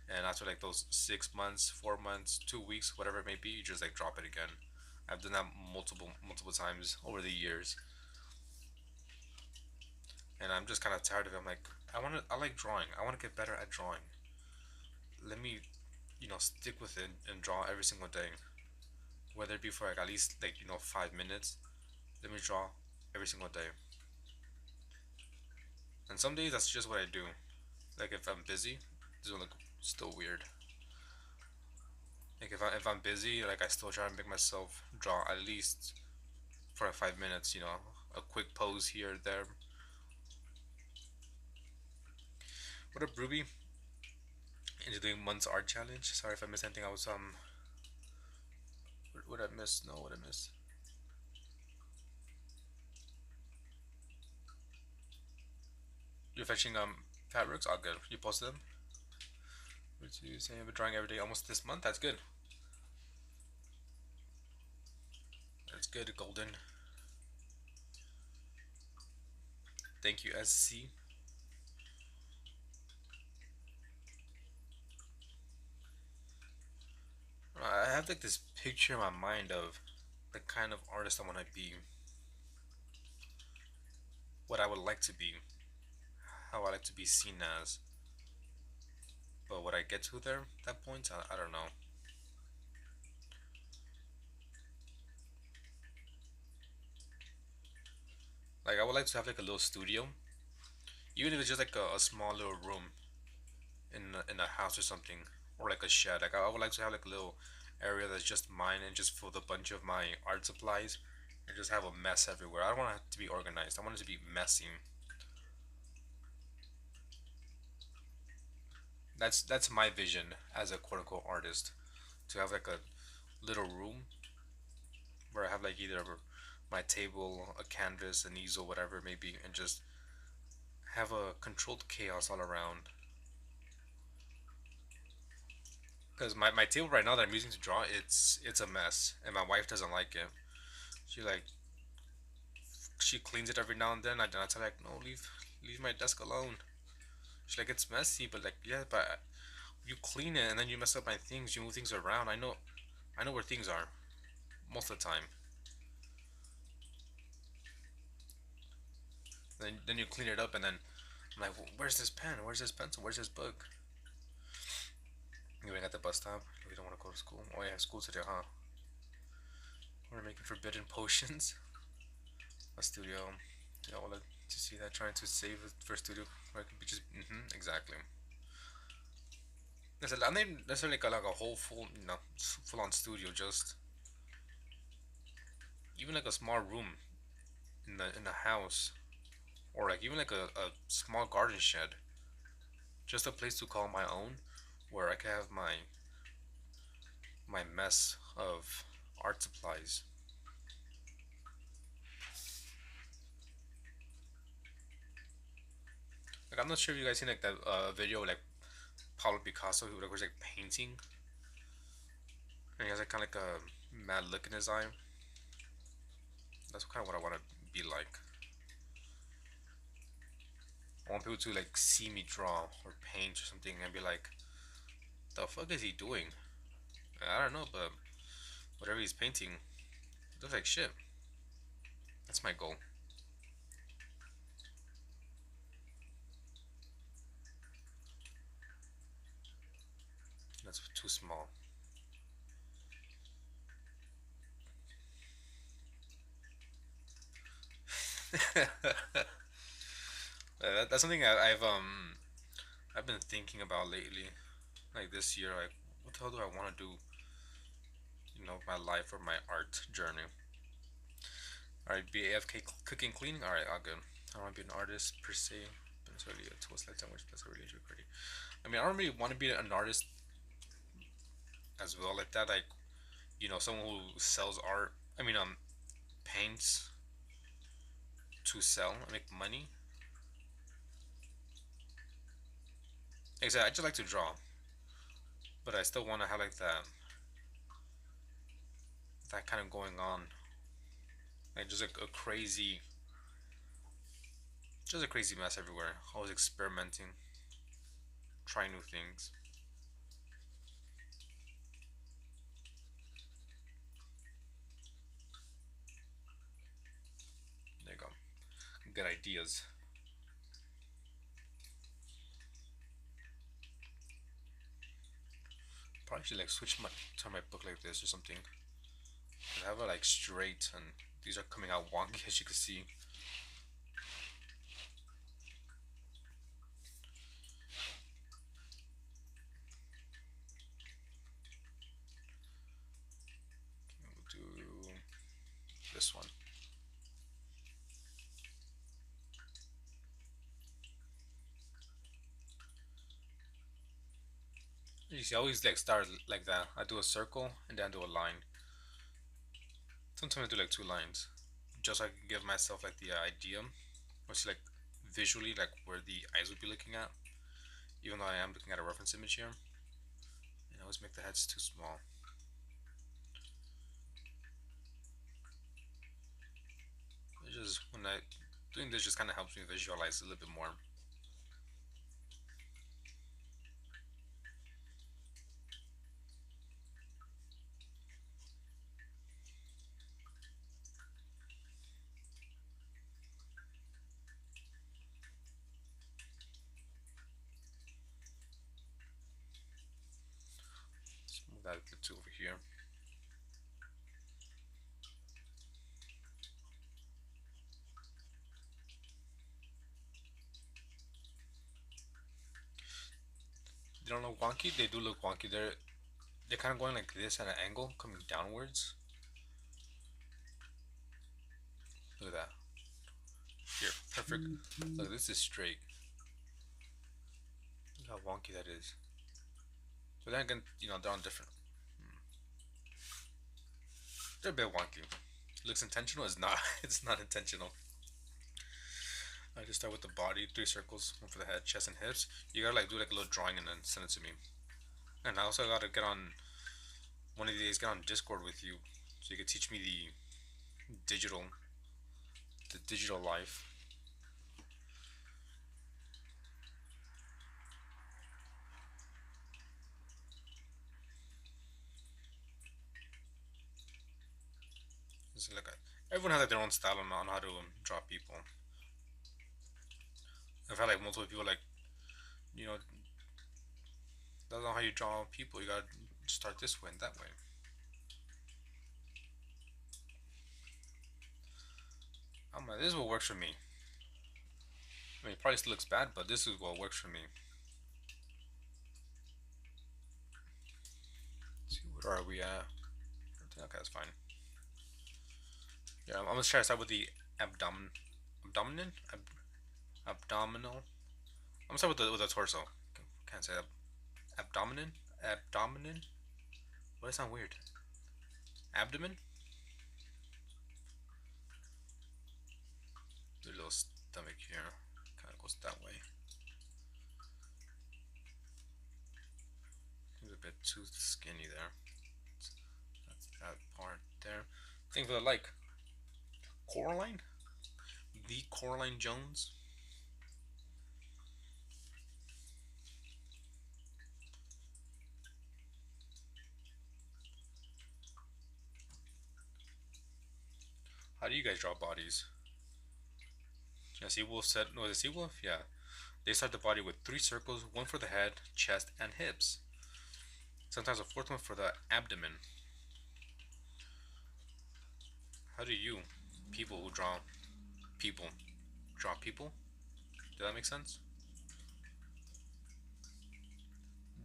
and after like those 6 months, 4 months, 2 weeks, whatever it may be, you just like drop it again. I've done that multiple times over the years, and I'm just kind of tired of it. I'm like, I like drawing. I want to get better at drawing. Let me, stick with it and draw every single day, whether it be for like at least like 5 minutes. Let me draw every single day, and some days that's just what I do. Like if I'm busy, this will look still weird. Like if I'm busy, like I still try to make myself draw at least for like 5 minutes. A quick pose here or there. What up, Ruby? Into doing month's art challenge. Sorry if I missed anything. I was what I miss? No, what I miss? You're fetching fabrics. All good. You posted them. What you saying? I've been drawing every day almost this month. That's good. That's good, Golden. Thank you, SC. I have like this picture in my mind of the kind of artist I want to be, what I would like to be, how I like to be seen as. But would I get to there? That point, I don't know. Like I would like to have like a little studio, even if it's just like a small little room in a house or something, or like a shed. Like I would like to have like a little area that's just mine and just full of a bunch of my art supplies, and just have a mess everywhere. I don't want it to be organized. I want it to be messy. That's my vision as a quote unquote artist, to have like a little room where I have like either my table, a canvas, an easel, whatever it may be, and just have a controlled chaos all around. Because my table right now that I'm using to draw, it's a mess, and my wife doesn't like it. She like she cleans it every now and then. I tell her like, no, leave my desk alone. She's like, it's messy, but like, yeah, but you clean it and then you mess up my things. You move things around. I know where things are most of the time. Then you clean it up, and then I'm like, where's this pen? Where's this pencil? Where's this book? You went at the bus stop. We don't want to go to school. Oh yeah, school today, huh? We're making forbidden potions. A studio. Yeah, I would like to see that. Trying to save it for studio where it could be just exactly. I'm not necessarily like a whole full on studio. Just even like a small room in the house, or like even like a small garden shed. Just a place to call my own, where I can have my mess of art supplies. Like I'm not sure if you guys seen like that video like Pablo Picasso who was like painting, and he has like kind of like a mad look in his eye. That's kind of what I want to be like. I want people to like see me draw or paint or something and be like, "The fuck is he doing?" I don't know, but whatever he's painting, it looks like shit. That's my goal. That's too small. That's something I've been thinking about lately. Like this year, like what the hell do I want to do? My life or my art journey. All right, be AFK cooking cleaning. All right, all good. I don't want to be an artist per se, but it's really a tool like language. That's a really pretty. I mean, I don't really want to be an artist as well, like that. Like someone who sells art. I mean, paints to sell and make money. Exactly. I just like to draw, but I still want to have like that kind of going on, like just like a crazy, just a crazy mess everywhere. Always experimenting, trying new things. There you go. Good ideas. Probably should like switch my turn my book like this or something. I have it like straight, and these are coming out wonky as you can see. We'll do this one. You see, I always like start like that. I do a circle and then do a line. Sometimes I do like two lines, just so I can give myself like the idea, or see like visually like where the eyes would be looking at. Even though I am looking at a reference image here, and I always make the heads too small. It just when I doing this just kind of helps me visualize a little bit more. Let's move that a bit to over here. They don't look wonky. They do look wonky. They're kind of going like this at an angle, coming downwards. Look at that. Here, perfect. Look, this is straight. Look how wonky that is. But then again, they're on different. They're a bit wonky. Looks intentional. It's not. It's not intentional. I just start with the body, three circles, one for the head, chest, and hips. You gotta like do like a little drawing and then send it to me. And I also gotta get on one of these days, get on Discord with you, so you can teach me digital, the digital life. It's like everyone has like their own style on how to draw people. I've had like multiple people like, you know, that's not how you draw people. You gotta start this way and that way. I'm like, this is what works for me. I mean, it probably still looks bad, but this is what works for me. Let's see, where are we at? Okay, that's fine. Yeah, I'm gonna try to start with the abdomen, abdominal. I'm gonna start with the torso. Can't say that. Abdomen. What does sound weird? Abdomen. The little stomach here kind of goes that way. Seems a bit too skinny there. That's that part there. Thing for the like. Coraline? The Coraline Jones? How do you guys draw bodies? Yeah, Seawolf said, no, was it Seawolf? Yeah. They start the body with three circles, one for the head, chest, and hips. Sometimes a fourth one for the abdomen. How do you, people who people, draw people? Does that make sense?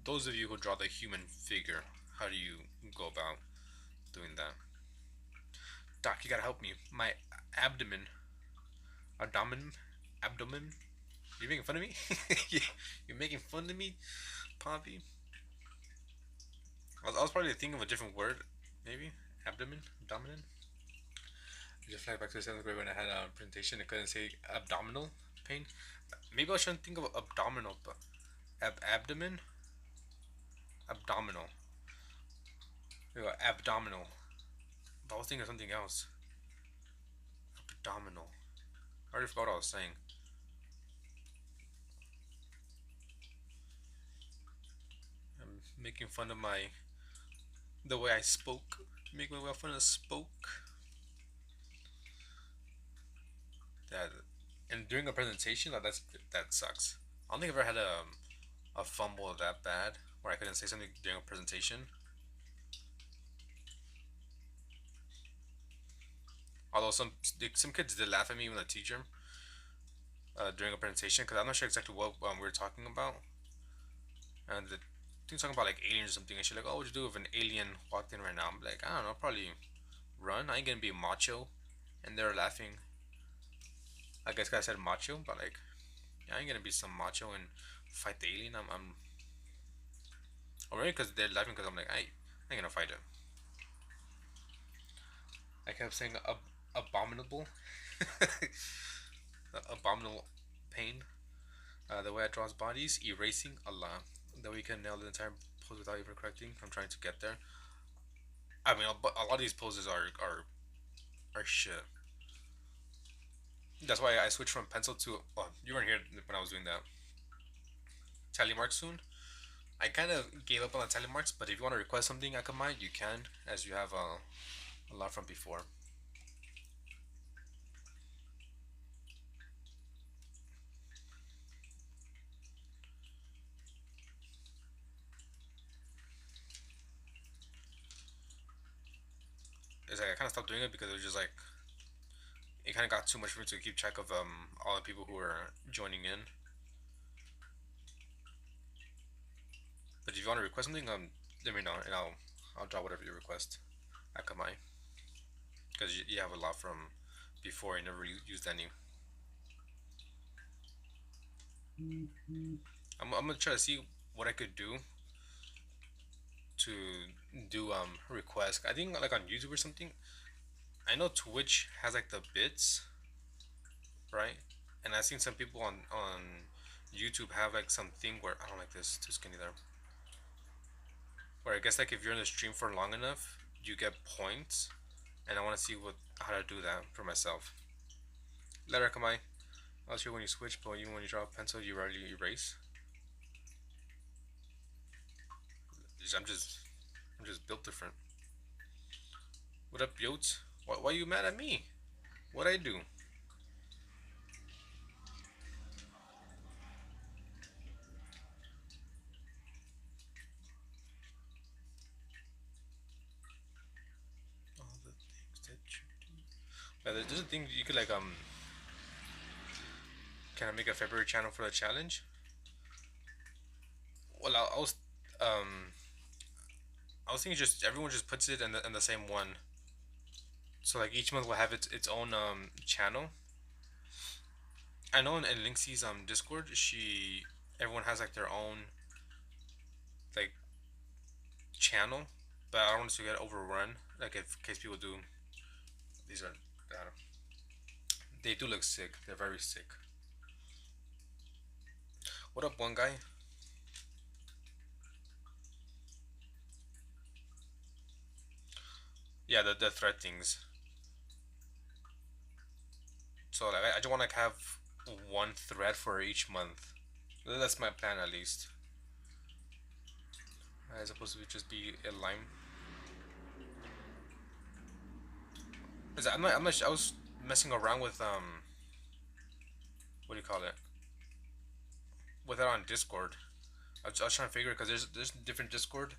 Those of you who draw the human figure, how do you go about doing that? Doc, you gotta help me. My abdomen, abdomen, abdomen. You making fun of me? You're making fun of me, Poppy? I was probably thinking of a different word, maybe abdomen, abdomen. I just flagged back to the seventh grade when I had a presentation. I couldn't say abdominal pain. Maybe I shouldn't think of abdominal, but Abdomen, abdominal. There we go, abdominal. But I was thinking of something else. Abdominal. I already forgot what I was saying. I'm making fun of the way I spoke. Making fun of spoke. That and during a presentation, that sucks. I don't think I've ever had a fumble that bad where I couldn't say something during a presentation. Although some kids did laugh at me when the teacher during a presentation because I'm not sure exactly what we were talking about, and the thing talking about like aliens or something, and she's like, "Oh, what'd you do if an alien walked in right now?" I'm like, "I don't know, probably run. I ain't gonna be macho," and they're laughing. I guess I said macho, but like, yeah, I ain't gonna be some macho and fight the alien. I'm already because they're laughing because I'm like, I ain't gonna fight it. I kept saying abominable, abominable pain. The way it draws bodies, erasing Allah. The way you can nail the entire pose without even correcting. I'm trying to get there. I mean, a lot of these poses are shit. That's why I switched from pencil to. Well, you weren't here when I was doing that. Tally mark soon. I kind of gave up on the tally marks, but if you want to request something, Akamai, you can, as you have a lot from before. It's like I kind of stopped doing it because it was just like it kind of got too much for me to keep track of all the people who were joining in. But if you want to request something, let me know and I'll draw whatever you request. Akamai, because you have a lot from before. You never used any. I'm gonna try to see what I could do to do requests. I think like on YouTube or something. I know Twitch has like the bits, right? And I've seen some people on YouTube have like something where I don't like this too skinny there. Where I guess like if you're in the stream for long enough, you get points, and I want to see what how to do that for myself. Letter Kamai. I was here when you switch, but even when you draw a pencil, you rarely erase. I'm just built different. What up, Yotes? Why you mad at me? What I do? All the things that you do. Yeah, there's a thing you could like can I make a February channel for the challenge? Well, um I was thinking just everyone just puts it in the same one. So like each month will have its own channel. I know in Linksay's Discord, everyone has like their own like channel, but I don't want it to get overrun. Like if in case people do, these are they do look sick. They're very sick. What up, one guy? Yeah, the thread things. So like I just want to have one thread for each month. That's my plan at least. As opposed to just be a lime. I was messing around with what do you call it? With it on Discord. I was trying to figure it because there's different Discord,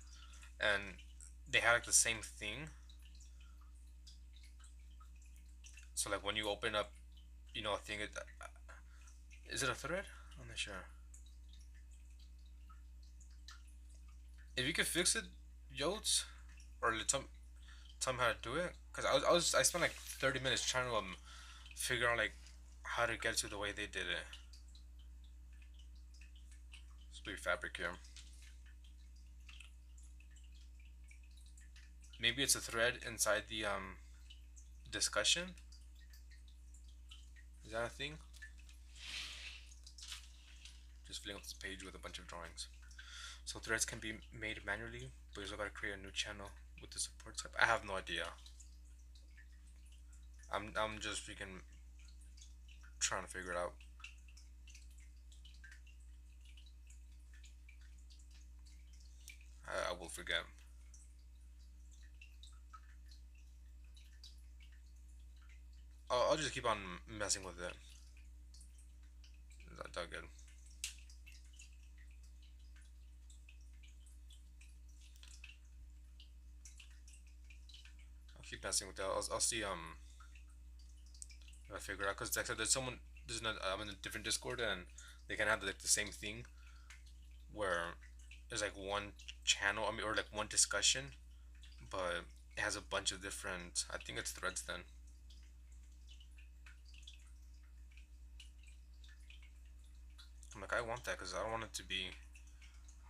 and they have like the same thing. So like when you open up, a thing. Is it a thread? I'm not sure. If you could fix it, Yotes, or tell me how to do it. Cause I spent like 30 minutes trying to figure out like how to get to the way they did it. Let's do fabric here. Maybe it's a thread inside the discussion. Is that a thing? just filling up this page with a bunch of drawings. So threads can be made manually, but you still gotta create a new channel with the support type. I have no idea. I'm just freaking trying to figure it out. I will forget. I'll just keep on messing with it. That good. I'll keep messing with that. I'll see if I figure it out, because like I said, there's someone, I'm in a different Discord, and they can have like the same thing where there's like one channel, I mean, or like one discussion, but it has a bunch of different, I think it's threads then. I'm like, I want that because I don't want it to be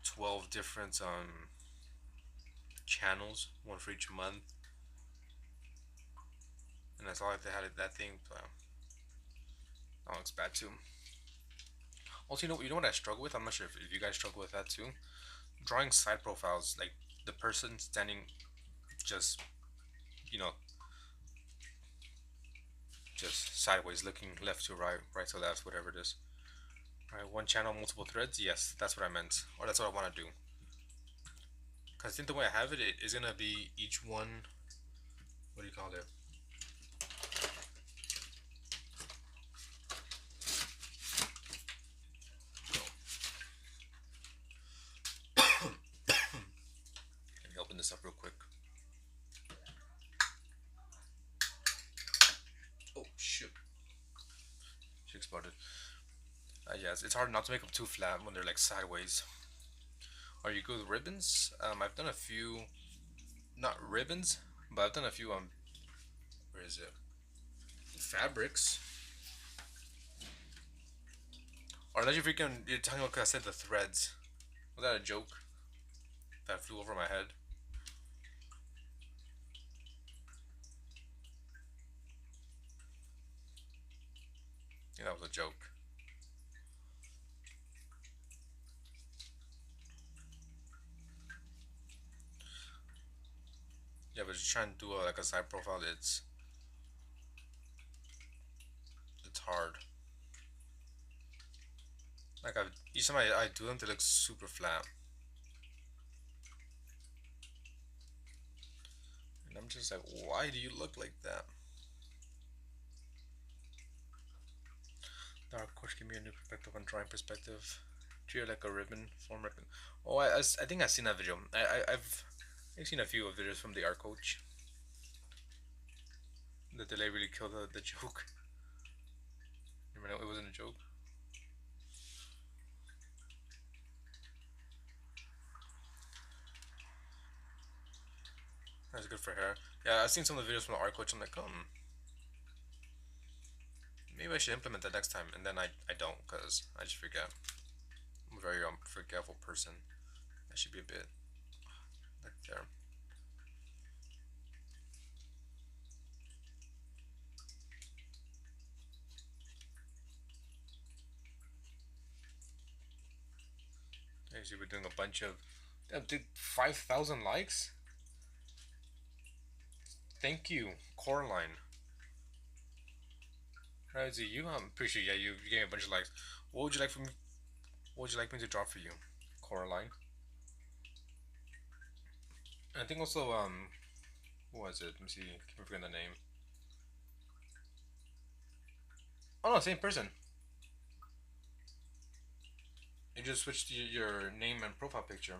12 different channels, one for each month, and that's all I had that thing. But that looks bad too. Also, you know what I struggle with? I'm not sure if you guys struggle with that too. Drawing side profiles, like the person standing just, you know, just sideways, looking left to right, right to left, whatever it is. Right, one channel, multiple threads. Yes, that's what I meant, or that's what I want to do. Cause I think the way I have it, it is gonna be each one. What do you call it? Let me open this up real quick. Oh shoot! She exploded. Yes, it's hard not to make them too flat when they're like sideways. Are you good with ribbons? I've done a few, not ribbons, but I've done a few. Where is it? Fabrics. Or unless you're talking about, 'cause I said the threads. Was that a joke that flew over my head? I think that was a joke. Yeah, but just trying to do like a side profile, it's hard. Like each time I do them, they look super flat, and I'm just like, why do you look like that? Dark course give me a new perspective on drawing perspective. Treat it like a ribbon, form ribbon. Oh, I think I've seen that video. I've seen a few of videos from the art coach. The delay really killed the joke. Remember, it wasn't a joke. That's good for her. Yeah, I've seen some of the videos from the art coach. I'm like, maybe I should implement that next time. And then I don't, because I just forget. I'm a very forgetful person. I should be a bit like there. Actually, we're doing a bunch of. Dude, 5,000 likes? Thank you, Coraline. How is it you? I'm pretty sure, yeah, you gave me a bunch of likes. What would you like from me? What would you like me to draw for you, Coraline? And I think also, what was it? Let me see. I keep forgetting the name. Oh no, same person. You just switched your name and profile picture.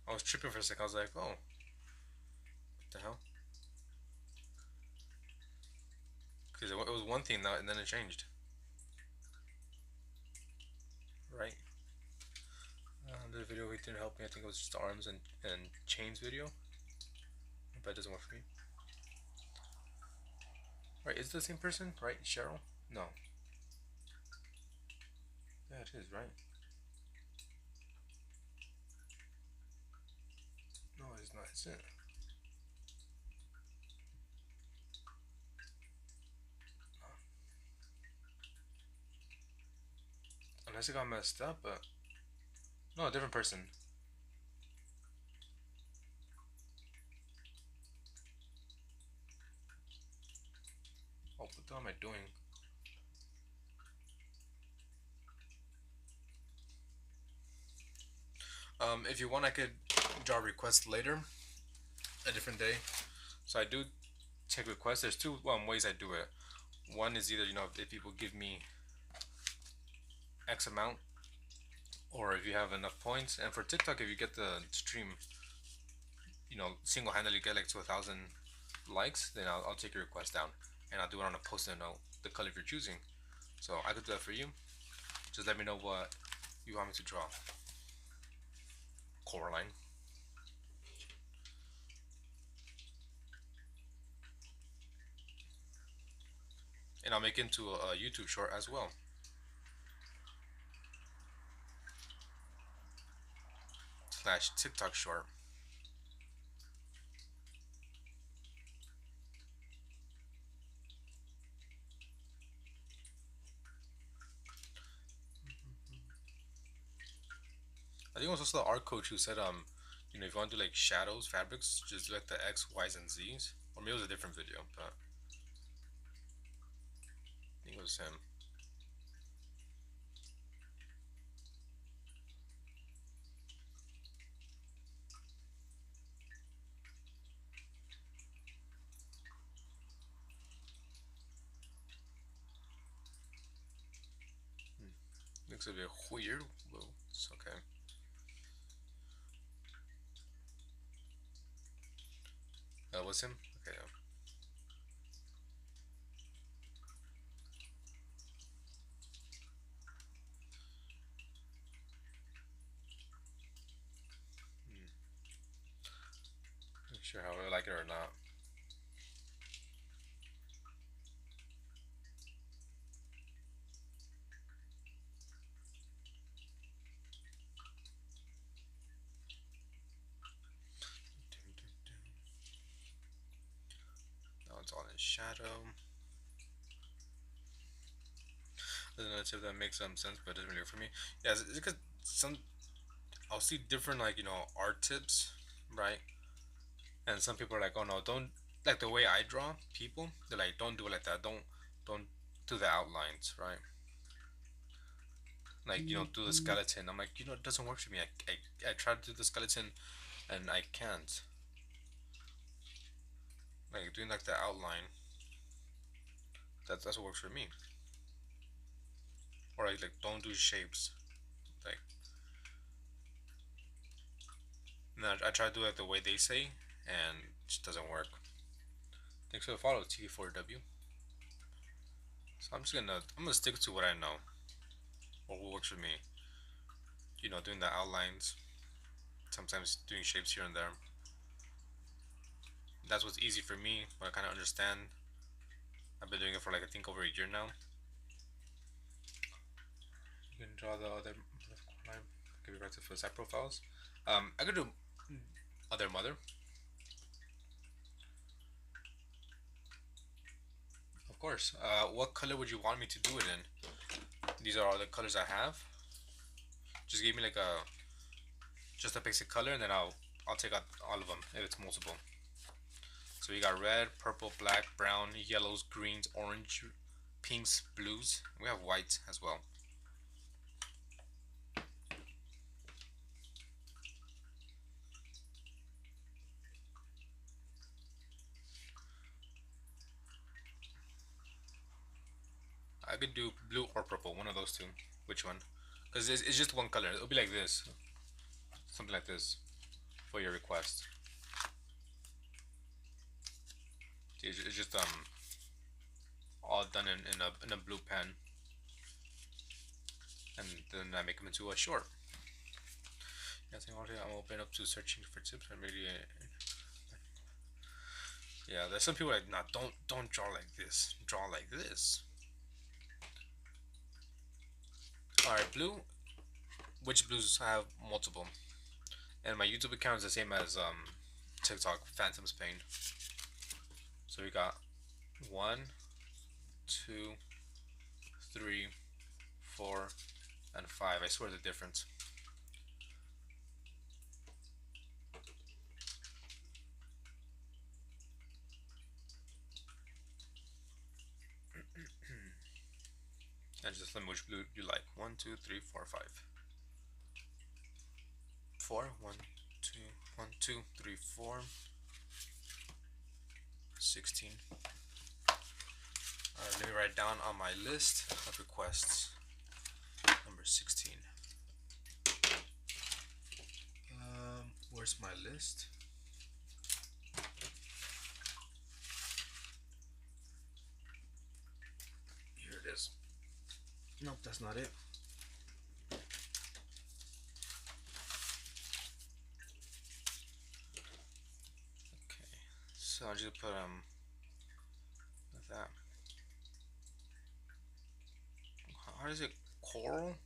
I was tripping for a second. I was like, oh, what the hell? Because it was one thing now, and then it changed. Right? The video he didn't help me. I think it was just arms and chains video. But it doesn't work for me. Right, is it the same person? Right, Cheryl? No. Yeah, it is, right? No, it's not. Is it? Unless it got messed up, but no, a different person. Oh, what the hell am I doing? If you want, I could draw a request later, a different day. So I do take requests. There's two ways I do it. One is either if people give me X amount, or if you have enough points. And for TikTok, if you get the stream, single-handedly get like to 1,000 likes, then I'll take your request down, and I'll do it on a post-it note, the color you're choosing. So I could do that for you. Just let me know what you want me to draw. Coraline. And I'll make it into a YouTube short as well. / TikTok short. I think it was also the art coach who said, if you want to do like shadows, fabrics, just do like the X, Y's, and Z's. Or maybe it was a different video, but I think it was him. Looks a bit weird. Well, it's okay. That was him? Okay. Not sure how I like it or not. Now it's all in shadow. I don't know if that makes some sense, but it doesn't really work for me. Yeah, it's because I'll see different art tips, right? And some people are like, oh no, don't like the way I draw people. They're like, don't do it like that. Don't do the outlines, right? Like do the skeleton. I'm like, it doesn't work for me. I try to do the skeleton, and I can't. Like doing like the outline. That's what works for me. Or like don't do shapes. Like, and I try to do it the way they say, and it just doesn't work. Thanks for the follow, TV4W. So I'm gonna stick to what I know, or what works for me. Doing the outlines, sometimes doing shapes here and there. That's what's easy for me, what I kind of understand. I've been doing it for like I think over a year now. You can draw the other line. Give it back to the side profiles. I could do other mother. Of course. What color would you want me to do it in? These are all the colors I have. Just give me like just a basic color, and then I'll take out all of them if it's multiple. So we got red, purple, black, brown, yellows, greens, orange, pinks, blues. We have white as well. I could do blue or purple, one of those two. Which one? Because it's just one color. It'll be like this. Something like this for your request. It's just all done in a blue pen, and then I make them into a short. I think I'm open up to searching for tips and really. Yeah, there's some people like, nah, don't draw like this. Draw like this. All right, blue. Which blues have multiple? And my YouTube account is the same as TikTok, Phantom's Pain. So we got 1, 2, 3, 4, and 5. I swear the difference. And just let me which blue you like. 1, 2, 3, 4, 5. 4. 1, 2, 1, 2, 3, 4. 16. Alright, let me write down on my list of requests. Number 16. Where's my list? Here it is. Nope, that's not it. Okay, so I'll just put like that. How is it? Coral?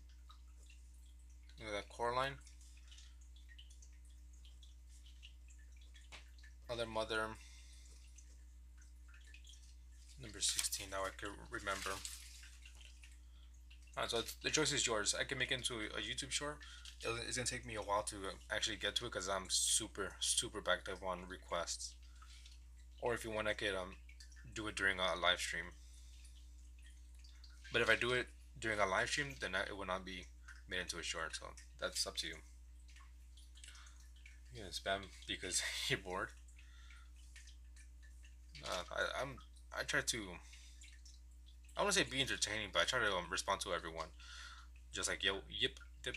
Look at that Coraline. Other mother. Number 16. Now I can remember. Alright, so the choice is yours. I can make it into a YouTube short. It's gonna take me a while to actually get to it because I'm super backed up on requests. Or if you want, I could do it during a live stream. But if I do it during a live stream, then it will not be made into a short. So that's up to you. Yeah, spam because you're bored. I try to. I want to say be entertaining, but I try to respond to everyone. Just like yo, yip, dip.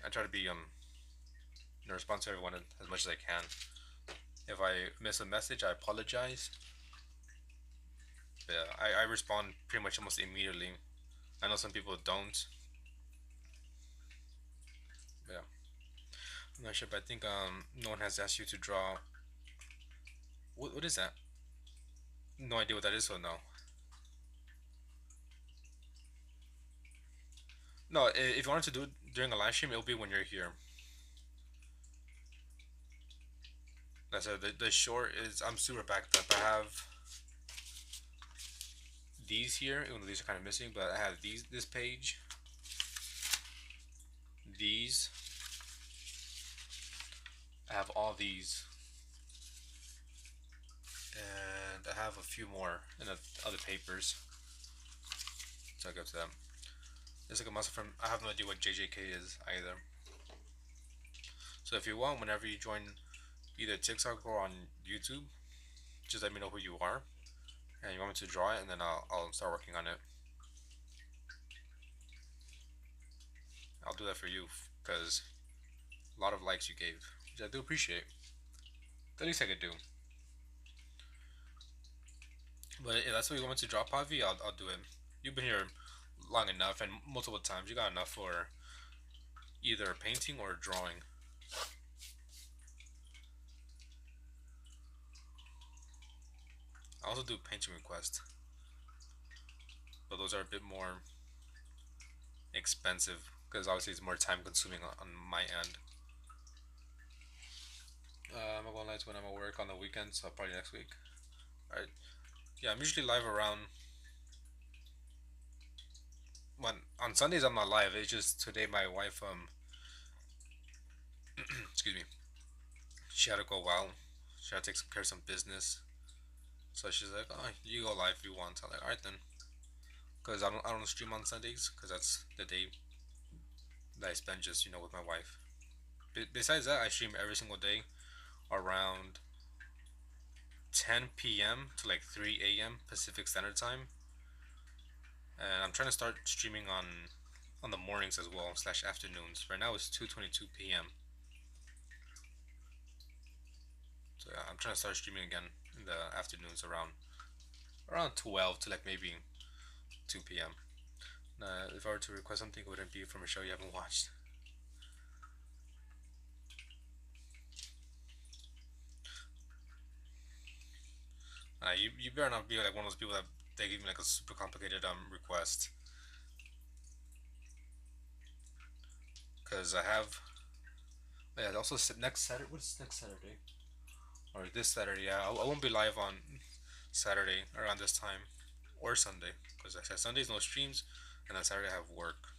I try to be respond to everyone as much as I can. If I miss a message, I apologize. But yeah, I respond pretty much almost immediately. I know some people don't. But yeah, I'm not sure, but I think no one has asked you to draw. What is that? No idea what that is, so no. No, if you wanted to do it during a live stream, it'll be when you're here. That's it. The short is I'm super backed up. I have these here, even though these are kind of missing, but I have this page, these. I have all these, and I have a few more in other papers. So I'll get to them. There's like a muscle from. I have no idea what JJK is either. So if you want, whenever you join either TikTok or on YouTube, just let me know who you are, and you want me to draw it, and then I'll start working on it. I'll do that for you because a lot of likes you gave, which I do appreciate. The least I could do. But if that's what you want me to draw, Pavi, I'll do it. You've been here long enough and multiple times. You got enough for either painting or drawing. I also do painting requests, but those are a bit more expensive because obviously it's more time consuming on my end. I'm gonna go live when I'm at work on the weekends, so probably next week. Alright. Yeah, I'm usually live around. When on Sundays I'm not live. It's just today my wife excuse me, she had to go out. She had to take care of some business. So she's like, "Oh, you go live if you want." I'm like, "Alright then," because I don't stream on Sundays because that's the day that I spend just with my wife. Besides that, I stream every single day around 10 p.m. to like 3 a.m. Pacific Standard Time, and I'm trying to start streaming on the mornings as well slash afternoons. Right now it's 2:22 p.m. So yeah, I'm trying to start streaming again in the afternoons around 12 to like maybe 2 p.m. If I were to request something, it wouldn't be from a show you haven't watched. You better not be like one of those people that they give me like a super complicated request. Cause I have yeah also next Saturday. What's next Saturday? Or this Saturday? Yeah, I won't be live on Saturday around this time or Sunday. Cause I said Sundays no streams, and then Saturday I have work.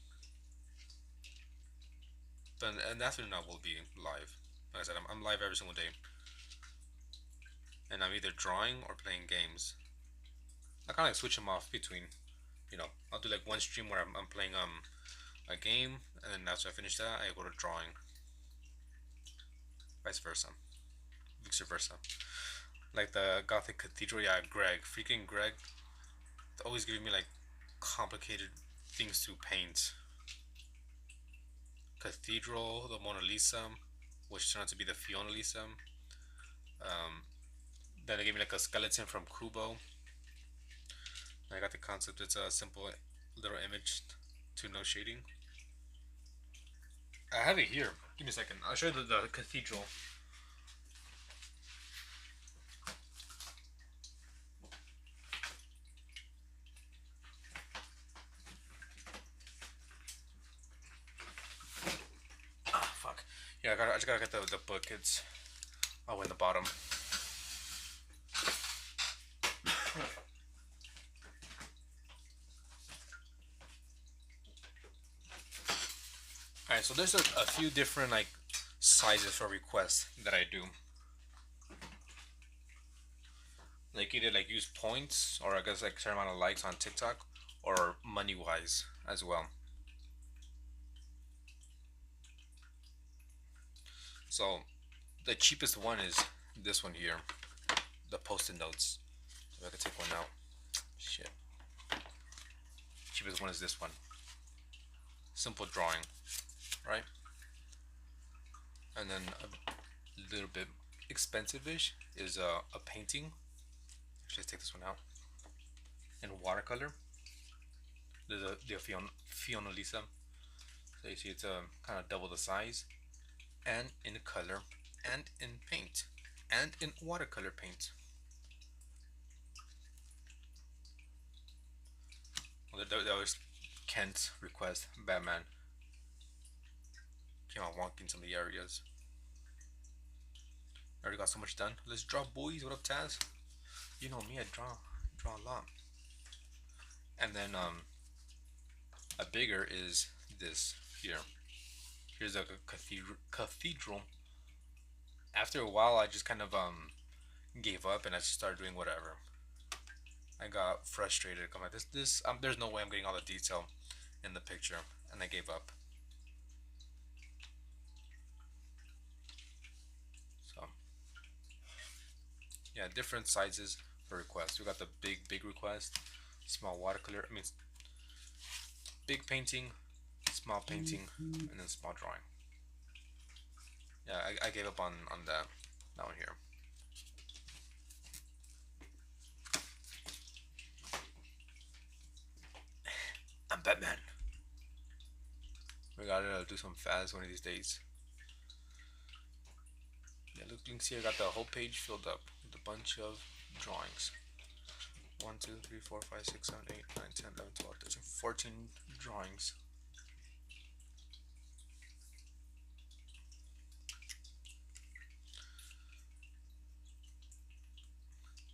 But and afternoon I will be live. Like I said, I'm live every single day, and I'm either drawing or playing games. I kind of like switch them off between. I'll do like one stream where I'm playing a game, and then after I finish that, I go to drawing. Vice versa, vice versa. Like the Gothic Cathedral, yeah, Greg, freaking Greg, always giving me like complicated things to paint. Cathedral, the Mona Lisa, which turned out to be the Fiona Lisa. Um, then they gave me like a skeleton from Kubo. I got the concept. It's a simple little image to no shading. I have it here. Give me a second. I'll show you the cathedral. Ah, fuck. Yeah, I just gotta get the book. It's in the bottom. Alright, so there's a few different like sizes for requests that I do. Like either like use points or I guess like certain amount of likes on TikTok or money wise as well. So the cheapest one is this one here, the post-it notes. If I could take one out. Shit. Cheapest one is this one. Simple drawing, right? And then a little bit expensive-ish is a painting. Just take this one out. In watercolor. The Fiona Lisa. So you see it's kind of double the size. And in color. And in paint. And in watercolor paint. Well, that was Kent's request. Batman. Came out wonky in some of the areas. Already got so much done. Let's draw, boys. What up, Taz? You know me, I draw a lot. And then a bigger is this here. Here's a cathedral. After a while, I just kind of gave up and I just started doing whatever. I got frustrated. I'm like, there's no way I'm getting all the detail in the picture, and I gave up. So yeah, different sizes for requests. We got the big request, small watercolor. I mean, big painting, small painting, and then small drawing. Yeah, I gave up on that one here. I'm Batman. We gotta do some fast one of these days. Yeah, look, you can see I got the whole page filled up with a bunch of drawings. 1, 2, 3, 4, 5, 6, 7, 8, 9, 10, 11, 12, 13, 14 drawings.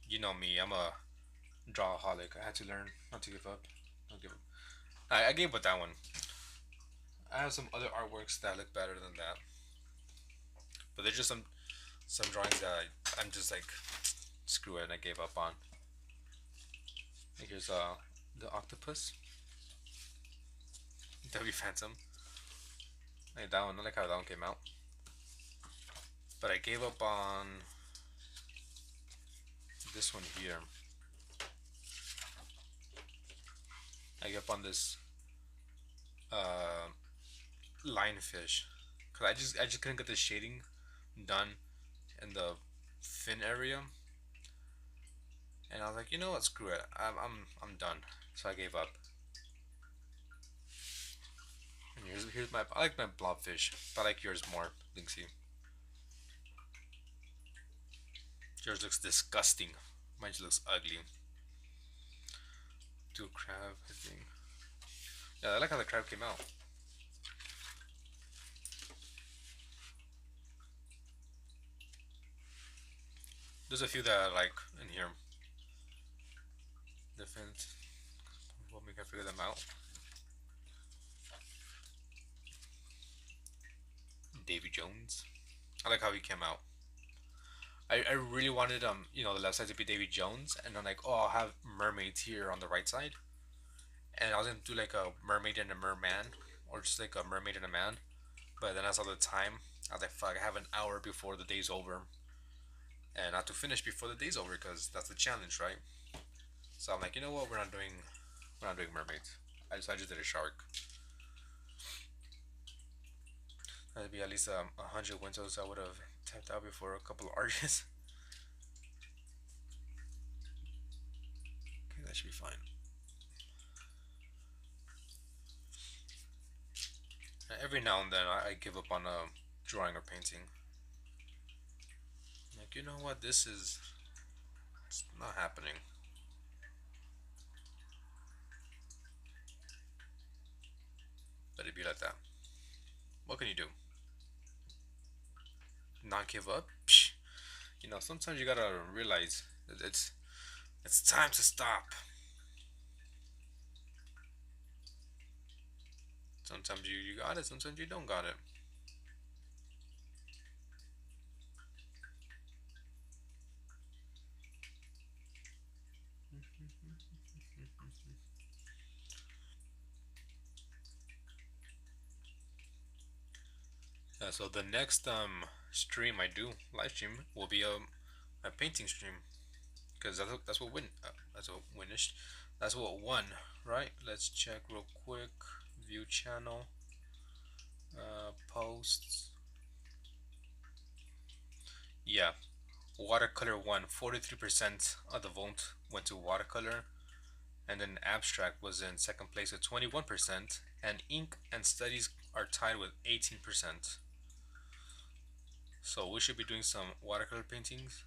You know me, I'm a drawaholic. I had to learn not to give up. Not give up. I gave up that one. I have some other artworks that look better than that. But there's just some drawings that I'm just like, screw it, and I gave up on. Here's the octopus. W Phantom. Like that one. I like how that one came out. But I gave up on this one here. I gave up on this lionfish, cause I just couldn't get the shading done in the fin area, and I was like, you know what, screw it, I'm done. So I gave up. And here's my, I like my blobfish, but I like yours more, Linksy. Yours looks disgusting. Mine just looks ugly. Do a crab, I think. Yeah, I like how the crab came out. There's a few that I like in here. Different. We'll make I figure them out. Davy Jones. I like how he came out. I really wanted the left side to be Davy Jones, and I'm like, oh, I'll have mermaids here on the right side, and I was gonna do like a mermaid and a merman, or just like a mermaid and a man. But then I saw the time. I was like, fuck, I have an hour before the day's over, and I have to finish before the day's over because that's the challenge, right? So I'm like, you know what? We're not doing mermaids. I just did a shark. That'd be at least 100 windows I would have tapped out before a couple of arches. Okay, that should be fine. Every now and then I give up on drawing or painting. Like, you know what? It's not happening. Let it be like that. What can you do? Not give up? Psh. Sometimes you gotta realize that it's time to stop. Sometimes you got it, sometimes you don't got it. So the next stream I do live stream will be a painting stream because that's what that's what won, right? Let's check real quick. View channel, posts. Yeah, watercolor won. 43% of the vote went to watercolor, and then abstract was in second place with 21%, and ink and studies are tied with 18%. So we should be doing some watercolor paintings,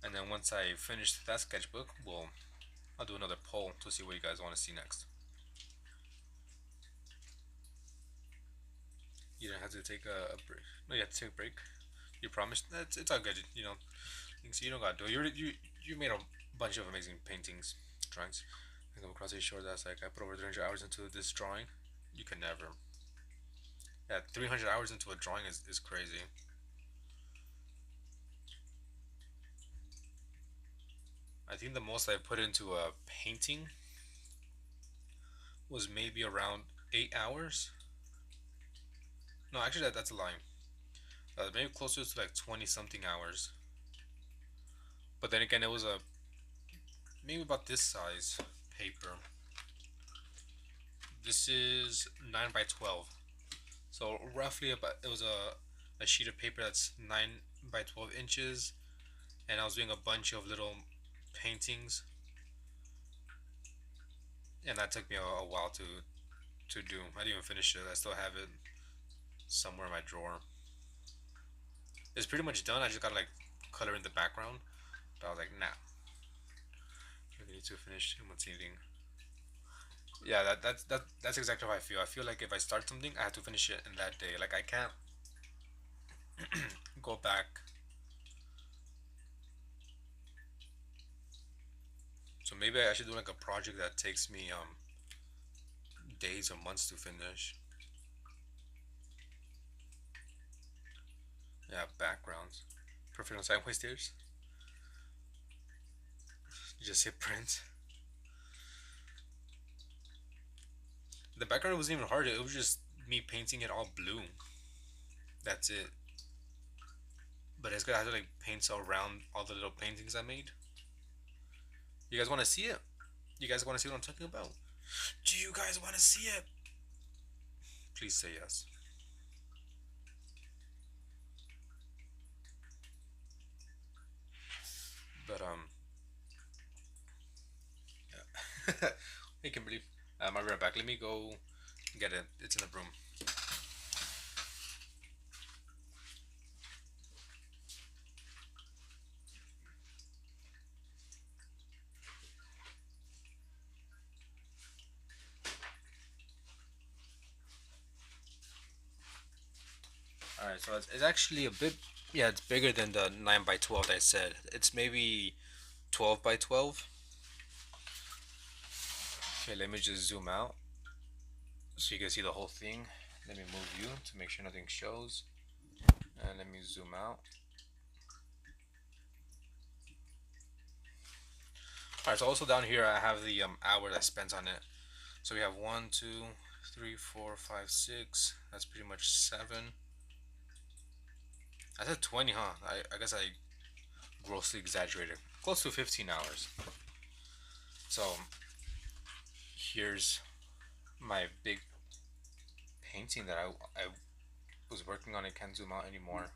and then once I finish that sketchbook, I'll do another poll to see what you guys want to see next. You don't have to take a break. No, you have to take a break. You promised. It's all good. You don't gotta do it. You made a bunch of amazing paintings, drawings. I come across a short that's like I put over 300 hours into this drawing. You can never. Yeah, 300 hours into a drawing is crazy. I think the most I put into a painting was maybe around 8 hours. No, actually, that's a lie. Maybe closer to like 20 something hours. But then again, it was a maybe about this size paper. This is 9 by 12. So roughly about it was a sheet of paper that's 9 by 12 inches, and I was doing a bunch of little paintings, and that took me a while to do. I didn't even finish it. I still have it somewhere in my drawer. It's pretty much done. I just gotta like color in the background. But I was like, nah. I need to finish what's eating. Yeah, that's exactly how I feel. I feel like if I start something, I have to finish it in that day. Like I can't go back. So maybe I should do like a project that takes me days or months to finish. Yeah, backgrounds. Perfect on sideways stairs. Just hit print. The background wasn't even hard. It was just me painting it all blue. That's it. But it's gonna have to like paint around all the little paintings I made. You guys want to see it? You guys want to see what I'm talking about? Do you guys want to see it? Please say yes. But yeah. Hey Kimberly, I'll be right back. Let me go get it. It's in the room. All right, so it's actually a bit. Yeah, it's bigger than the 9 by 12 that I said. It's maybe 12 by 12. Okay, let me just zoom out so you can see the whole thing. Let me move you to make sure nothing shows. And let me zoom out. Alright, so also down here I have the hours I spent on it. So we have 1, 2, 3, 4, 5, 6. That's pretty much 7. I said 20, huh? I guess I grossly exaggerated. Close to 15 hours. So here's my big painting that I was working on. It can't zoom out anymore.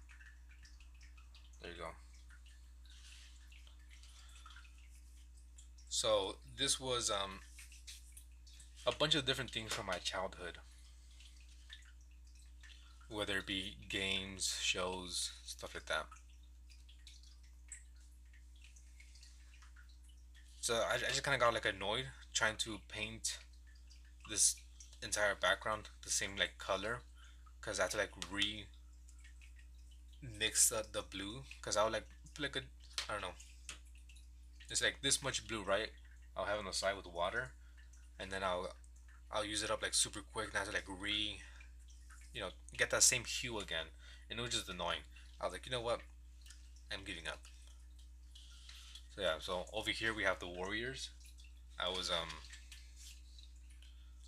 There you go. So this was a bunch of different things from my childhood, whether it be games, shows, stuff like that. So I just kind of got like annoyed trying to paint this entire background the same like color, because I had to like mix the blue, because I would like put like a, I don't know, it's like this much blue, right? I'll have on the side with water, and then I'll use it up like super quick, and I have to like get that same hue again, and it was just annoying. I was like, you know what, I'm giving up. So yeah, so over here we have the Warriors. I was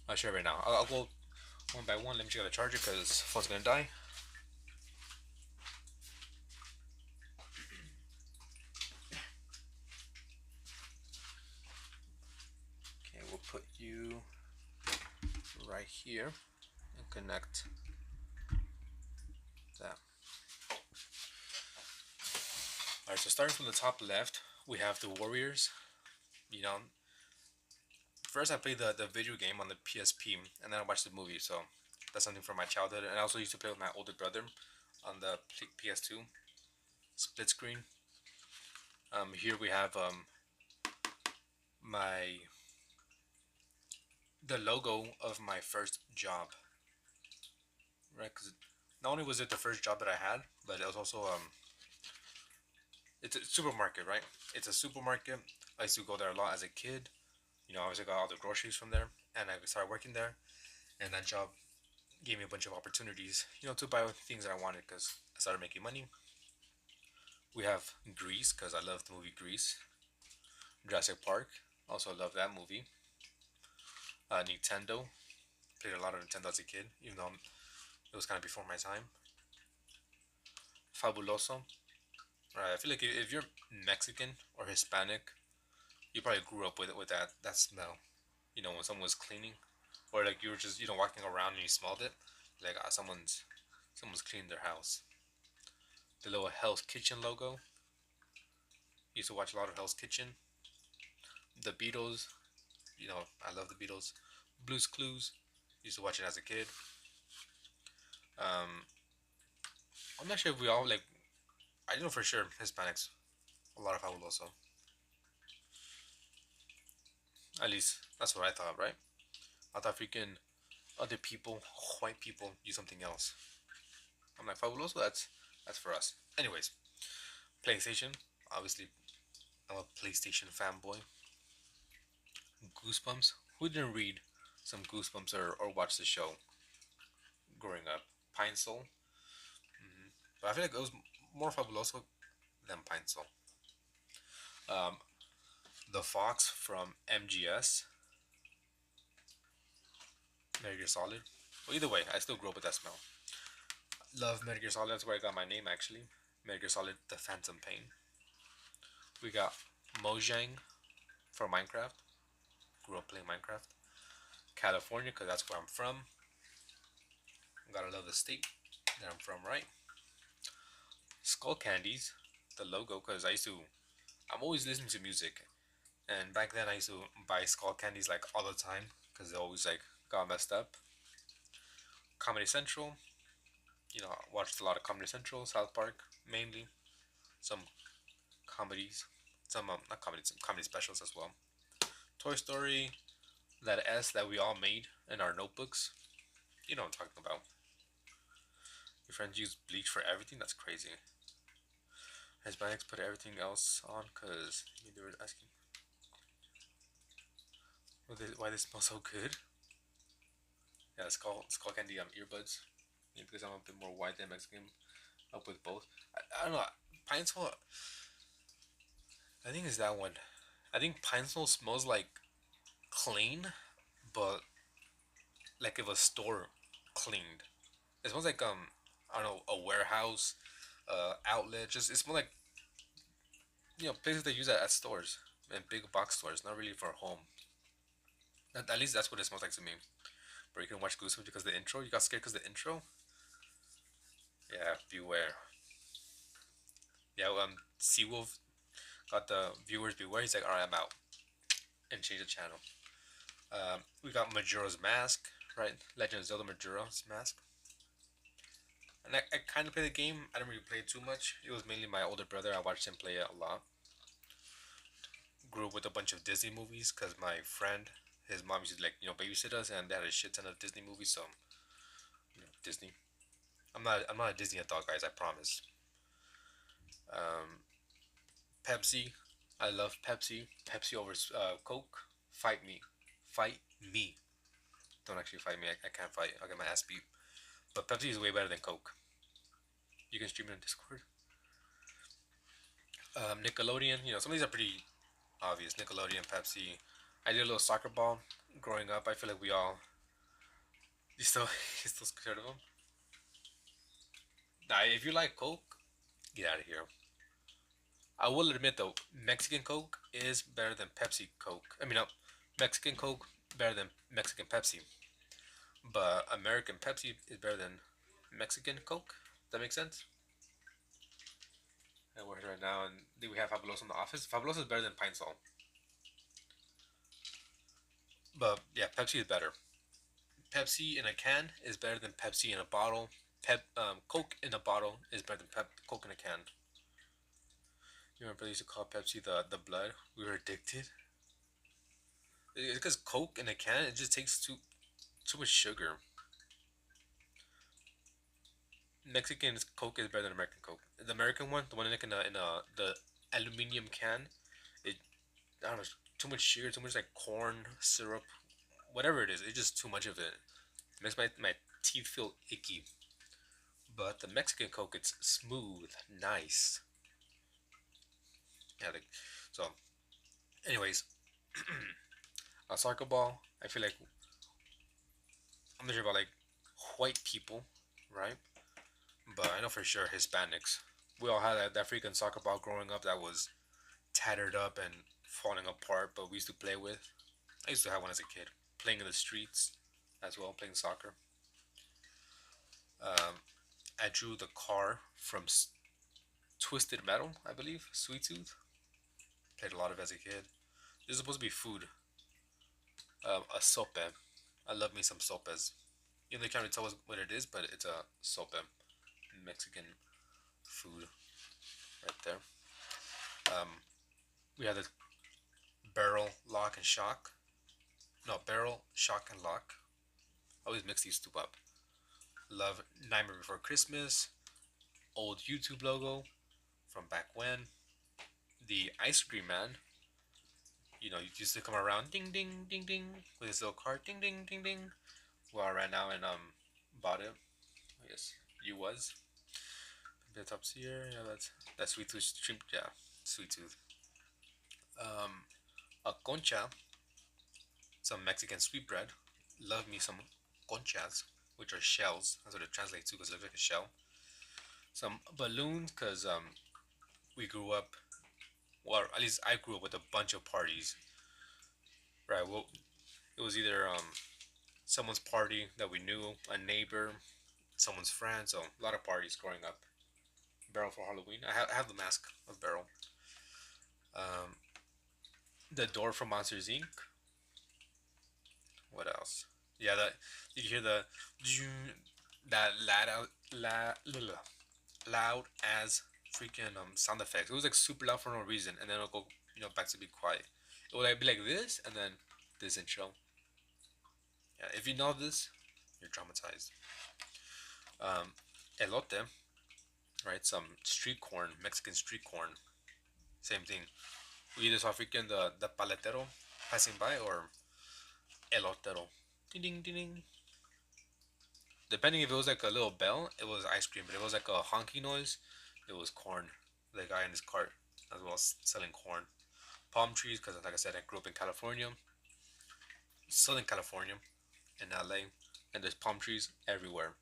I'll share right now. I'll go one by one. Let me check out the charger because phone's gonna die. Okay, we'll put you right here and connect that. Alright, so starting from the top left, we have the Warriors. You know, first I played the video game on the PSP, and then I watched the movie, so that's something from my childhood. And I also used to play with my older brother on the PS2 split screen. Here we have my the logo of my first job, right? Because not only was it the first job that I had, but it was also it's a supermarket, right? It's a supermarket. I used to go there a lot as a kid. You know, I always got all the groceries from there, and I started working there. And that job gave me a bunch of opportunities, to buy things that I wanted because I started making money. We have Grease because I love the movie Grease. Jurassic Park, also love that movie. Nintendo, played a lot of Nintendo as a kid, even though it was kind of before my time. Fabuloso. Right, I feel like if you're Mexican or Hispanic, you probably grew up with that smell. You know, when someone was cleaning, or like you were just walking around and you smelled it, like someone's cleaning their house. The little Hell's Kitchen logo. Used to watch a lot of Hell's Kitchen. The Beatles. I love the Beatles. Blue's Clues. Used to watch it as a kid. Um, I'm not sure if we all like. I know for sure Hispanics. A lot of Fabuloso. At least that's what I thought, right? I thought freaking other people, white people, do something else. I'm like Fabuloso. That's for us. Anyways, PlayStation. Obviously, I'm a PlayStation fanboy. Goosebumps. Who didn't read some Goosebumps or watch the show growing up? Pine Sol. But I feel like it was more Fabuloso than Pine Sol. Um, the Fox from MGS. Metal Gear Solid. Well, either way, I still grew up with that smell. Love Metal Gear Solid. That's where I got my name actually. Metal Gear Solid: The Phantom Pain. We got Mojang for Minecraft. Grew up playing Minecraft. California, because that's where I'm from. Gotta love the state that I'm from, right? Skull Candies, the logo, because I'm always listening to music. And back then I used to buy Skull Candies like all the time, because they always like got messed up. Comedy Central, I watched a lot of Comedy Central, South Park, mainly. Some comedies, some not comedies, some comedy specials as well. Toy Story, that S that we all made in our notebooks. You know what I'm talking about. Your friends use bleach for everything? That's crazy. Hispanics put everything else on because they were asking why they smell so good. Yeah, skull candy earbuds. Maybe because I'm a bit more white than Mexican. up with both. I don't know. Pine Sol, I think it's that one. I think Pine Sol smells like clean, but like if a store cleaned. It smells like I don't know, a warehouse, outlet. Just it smells like places they use at stores and big box stores. Not really for home. At least that's what it smells like to me. But you can watch Goosebumps because the intro. You got scared because the intro. Yeah, beware. Yeah, Seawolf got the viewers beware. He's like, all right, I'm out, and change the channel. We got Majora's Mask, right? Legend of Zelda Majora's Mask. And I kind of play the game. I didn't really play it too much. It was mainly my older brother. I watched him play it a lot. Grew up with a bunch of Disney movies because my friend, his mom used to like babysit us, and they had a shit ton of Disney movies. So Disney. I'm not a Disney adult, guys. I promise. Um, Pepsi. I love Pepsi. Pepsi over Coke. Fight me. Fight me. Don't actually fight me. I can't fight. I'll get my ass beat. But Pepsi is way better than Coke. You can stream it on Discord. Nickelodeon. Some of these are pretty obvious. Nickelodeon, Pepsi. I did a little soccer ball growing up. I feel like we all. You still, you still scared of them? Nah, if you like Coke, get out of here. I will admit though, Mexican Coke is better than Pepsi Coke. I mean, no, Mexican Coke better than Mexican Pepsi, but American Pepsi is better than Mexican Coke. Does that make sense? And we're here right now, and we have Fabuloso in the office. Fabuloso is better than Pine Sol, but yeah, Pepsi is better. Pepsi in a can is better than Pepsi in a bottle. Coke in a bottle is better than Coke in a can. You remember they used to call Pepsi the blood? We were addicted. It's because Coke in a can it just takes too much sugar. Mexican Coke is better than American Coke. The American one, the one in a the aluminum can, it I don't know, too much sugar, too much like corn syrup, whatever it is. It's just too much of it. It makes my teeth feel icky. But the Mexican Coke, it's smooth, nice. Yeah. So, anyways, a soccer ball. I feel like I'm not sure about like white people, right? But I know for sure Hispanics. We all had that freaking soccer ball growing up that was tattered up and falling apart, but we used to play with. I used to have one as a kid, playing in the streets as well, playing soccer. Um, I drew the car from Twisted Metal, I believe, Sweet Tooth. Played a lot of it as a kid. This is supposed to be food. A sope. I love me some sopes. You know, they can't really tell us what it is, but it's a sope. Mexican food right there. Um, we had the barrel lock and shock. No, barrel shock and lock. I always mix these two up. Love Nightmare Before Christmas. Old YouTube logo from back when. The ice cream man. You used to come around ding ding ding ding with his little cart ding ding ding ding. Well, I ran out and bought it. Yes, you was. The top's here. Yeah, that's sweet tooth shrimp. Yeah, sweet tooth. Um, a concha, some Mexican sweetbread. Love me some conchas, which are shells. That's what it translates to because it looks like a shell. Some balloons because we grew up, well, at least I grew up with a bunch of parties. Right. Well, it was either someone's party that we knew, a neighbor, someone's friend. So a lot of parties growing up. Barrel for Halloween. I have the mask of Barrel. Um, the door from Monsters Inc. What else? Yeah, that you hear the that loud as freaking sound effects. It was like super loud for no reason, and then it'll go back to be quiet. It would like be like this, and then this intro. Yeah, if you know this, you're traumatized. Um, elote, right? Some street corn, Mexican street corn. Same thing. We either saw freaking the paletero passing by or elotero. Ding ding ding ding. Depending if it was like a little bell, it was ice cream. But if it was like a honky noise, it was corn. The guy in his cart as well selling corn. Palm trees, because like I said, I grew up in California, Southern California, in LA, and there's palm trees everywhere.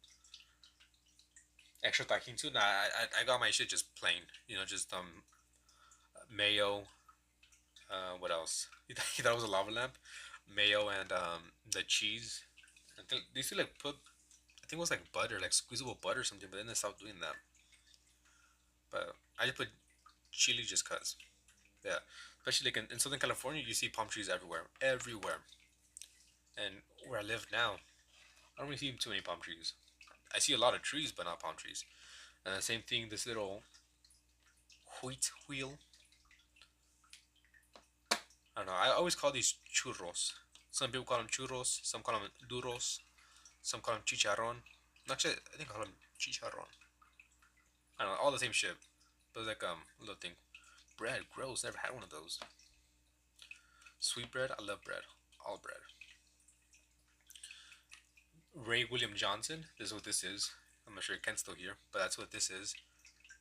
Extra taquin too. Nah, I got my shit just plain. Just mayo. What else? You thought it was a lava lamp? Mayo and the cheese. They used to like put, I think it was like butter, like squeezable butter or something, but then they stopped doing that. But I just put chili just cause. Yeah, especially like in Southern California, you see palm trees everywhere, everywhere. And where I live now, I don't really see too many palm trees. I see a lot of trees, but not palm trees. And the same thing, this little wheat wheel. I don't know. I always call these churros. Some people call them churros. Some call them duros. Some call them chicharron. Actually, I think I call them chicharron. I don't know. All the same shit. But it's like a little thing. Bread, gross. Never had one of those. Sweet bread. I love bread. All bread. Ray William Johnson. This is what this is. I'm not sure Ken's still here, but that's what this is.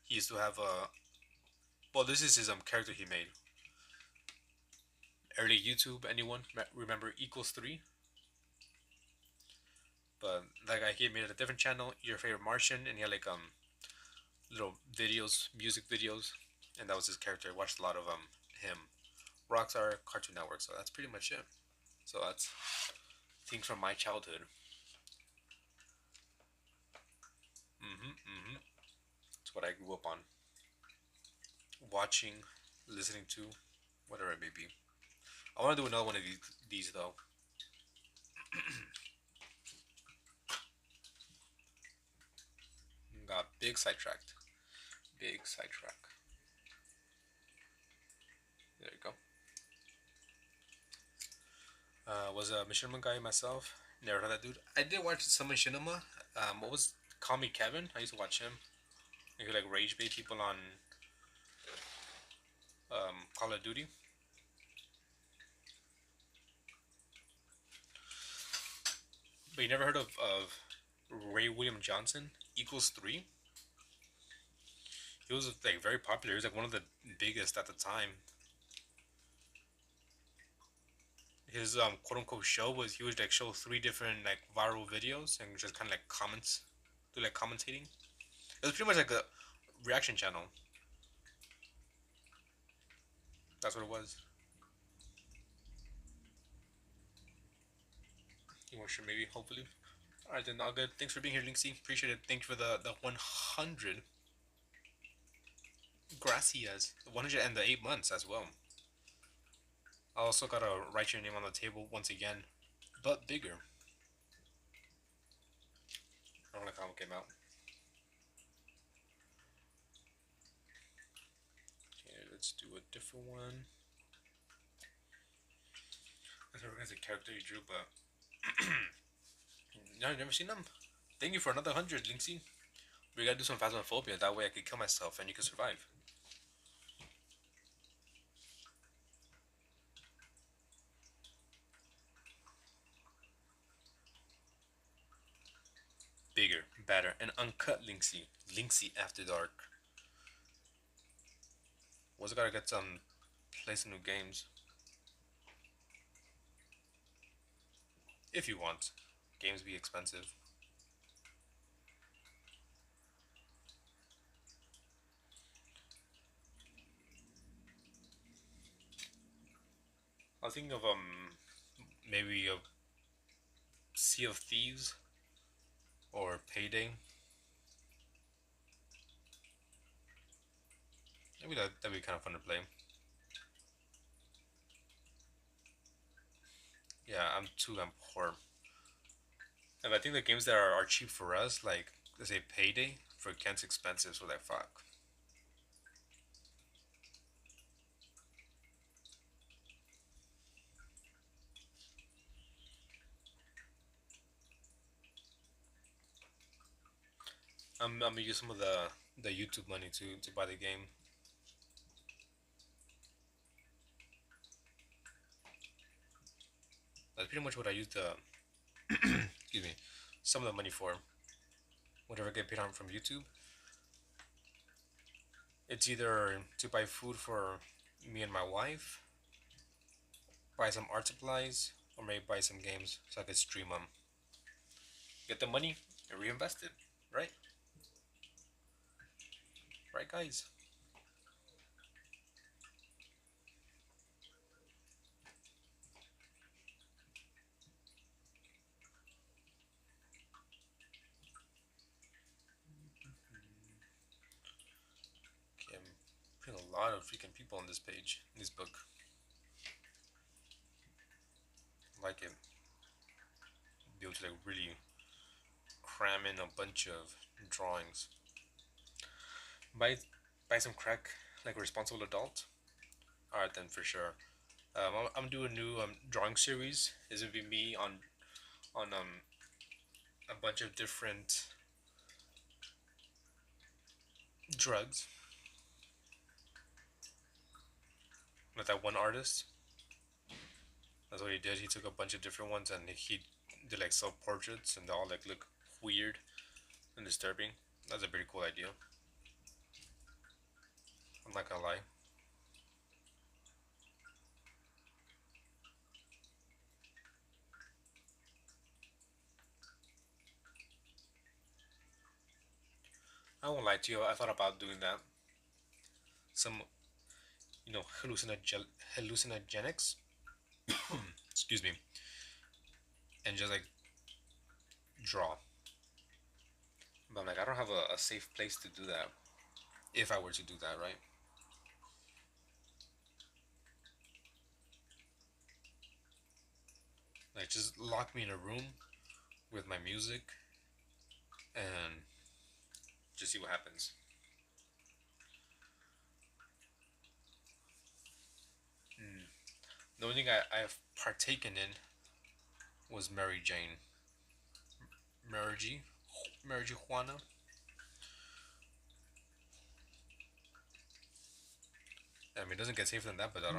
He used to have a. Well, this is his character he made. Early YouTube. Anyone remember Equals 3? But that guy, he made a different channel, Your Favorite Martian, and he had like little videos, music videos, and that was his character. I watched a lot of him. Rockstar, Cartoon Network. So that's pretty much it. So that's things from my childhood. It's what I grew up on, watching, listening to, whatever it may be. I want to do another one of these though. Got big sidetracked. Big sidetrack. There you go. Was a Machinima guy myself. Never heard that dude. I did watch some Machinima. What was Call Me Kevin? I used to watch him. He could like rage bait people on Call of Duty. But you never heard of Ray William Johnson? Equals 3? He was like very popular. He was like one of the biggest at the time. His quote unquote show was he would like show 3 different like viral videos and just kind of like comments, do like commentating. It was pretty much like a reaction channel. That's what it was. You want sure maybe hopefully. All right then, all good. Thanks for being here, Linksy. Appreciate it. Thank you for the 100. Gracias. 100 and the 8 months as well. I also gotta write your name on the table once again, but bigger. I don't like how it came out. Okay, let's do a different one. I don't recognize the character you drew, but no, I've never seen them. Thank you for another 100, Linksy. We gotta do some Phasmophobia. That way I can kill myself and you can survive. Bigger, better, and uncut Linksy. Linksy After Dark. Also gotta get some, play some new games. If you want. Games be expensive. I was thinking of maybe a Sea of Thieves or Payday. Maybe that'd be kind of fun to play. Yeah, I'm poor. And I think the games that are cheap for us, like let's say Payday, for Kent's expensive, so like fuck. I'm gonna use some of the YouTube money to buy the game. That's pretty much what I used the excuse me, some of the money for. whatever I get paid on from YouTube, it's either to buy food for me and my wife, buy some art supplies, or maybe buy some games so I could stream them. Get the money and reinvest it, right? Right, guys? Okay, I'm putting a lot of freaking people on this page, in this book. I like it. Be able to like really cram in a bunch of drawings. Buy buy some crack like a responsible adult. Alright then for sure. I'm doing a new drawing series. This would be me on a bunch of different drugs. With that one artist, that's what he did. He took a bunch of different ones and he did like self portraits, and they all like look weird and disturbing. That's a pretty cool idea. I'm not gonna lie. I won't lie to you. I thought about doing that. Some hallucinogenics. Excuse me, and just like draw. But I'm like, I don't have a safe place to do that. If I were to do that, right? Like, just lock me in a room with my music and just see what happens. Mm. The only thing I've partaken in was Mary Jane. Marijuana. Marijuana. I mean, it doesn't get safer than that, but I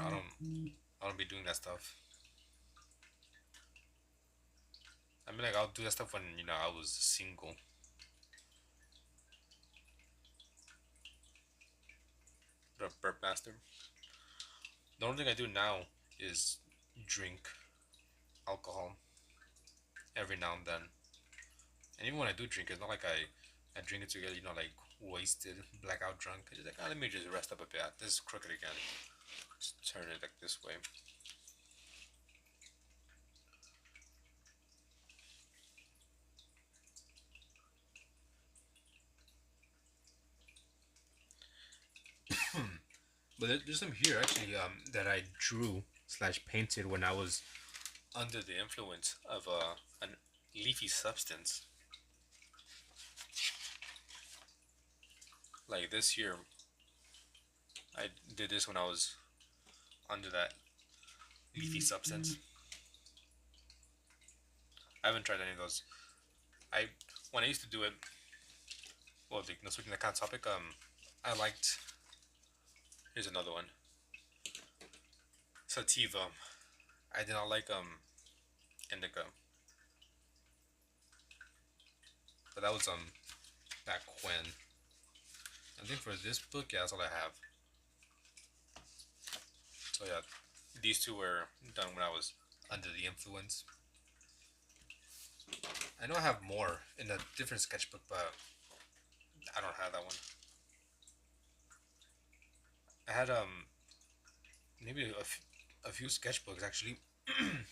don't be doing that stuff. I mean, like, I'll do that stuff when, I was single. The burp master. The only thing I do now is drink alcohol every now and then. And even when I do drink, it's not like I drink it together, like wasted, blackout drunk. It's just like, let me just rest up a bit. This is crooked again. Just turn it like this way. But there's some here actually that I drew slash painted when I was under the influence of an leafy substance. Like this here, I did this when I was under that leafy substance. I haven't tried any of those. I when I used to do it, well, switching that kind of topic, I liked. Here's another one. Sativa. I did not like indica, but that was back when. I think for this book, yeah, that's all I have. So yeah, these two were done when I was under the influence. I know I have more in a different sketchbook, but I don't have that one. I had maybe a few sketchbooks actually.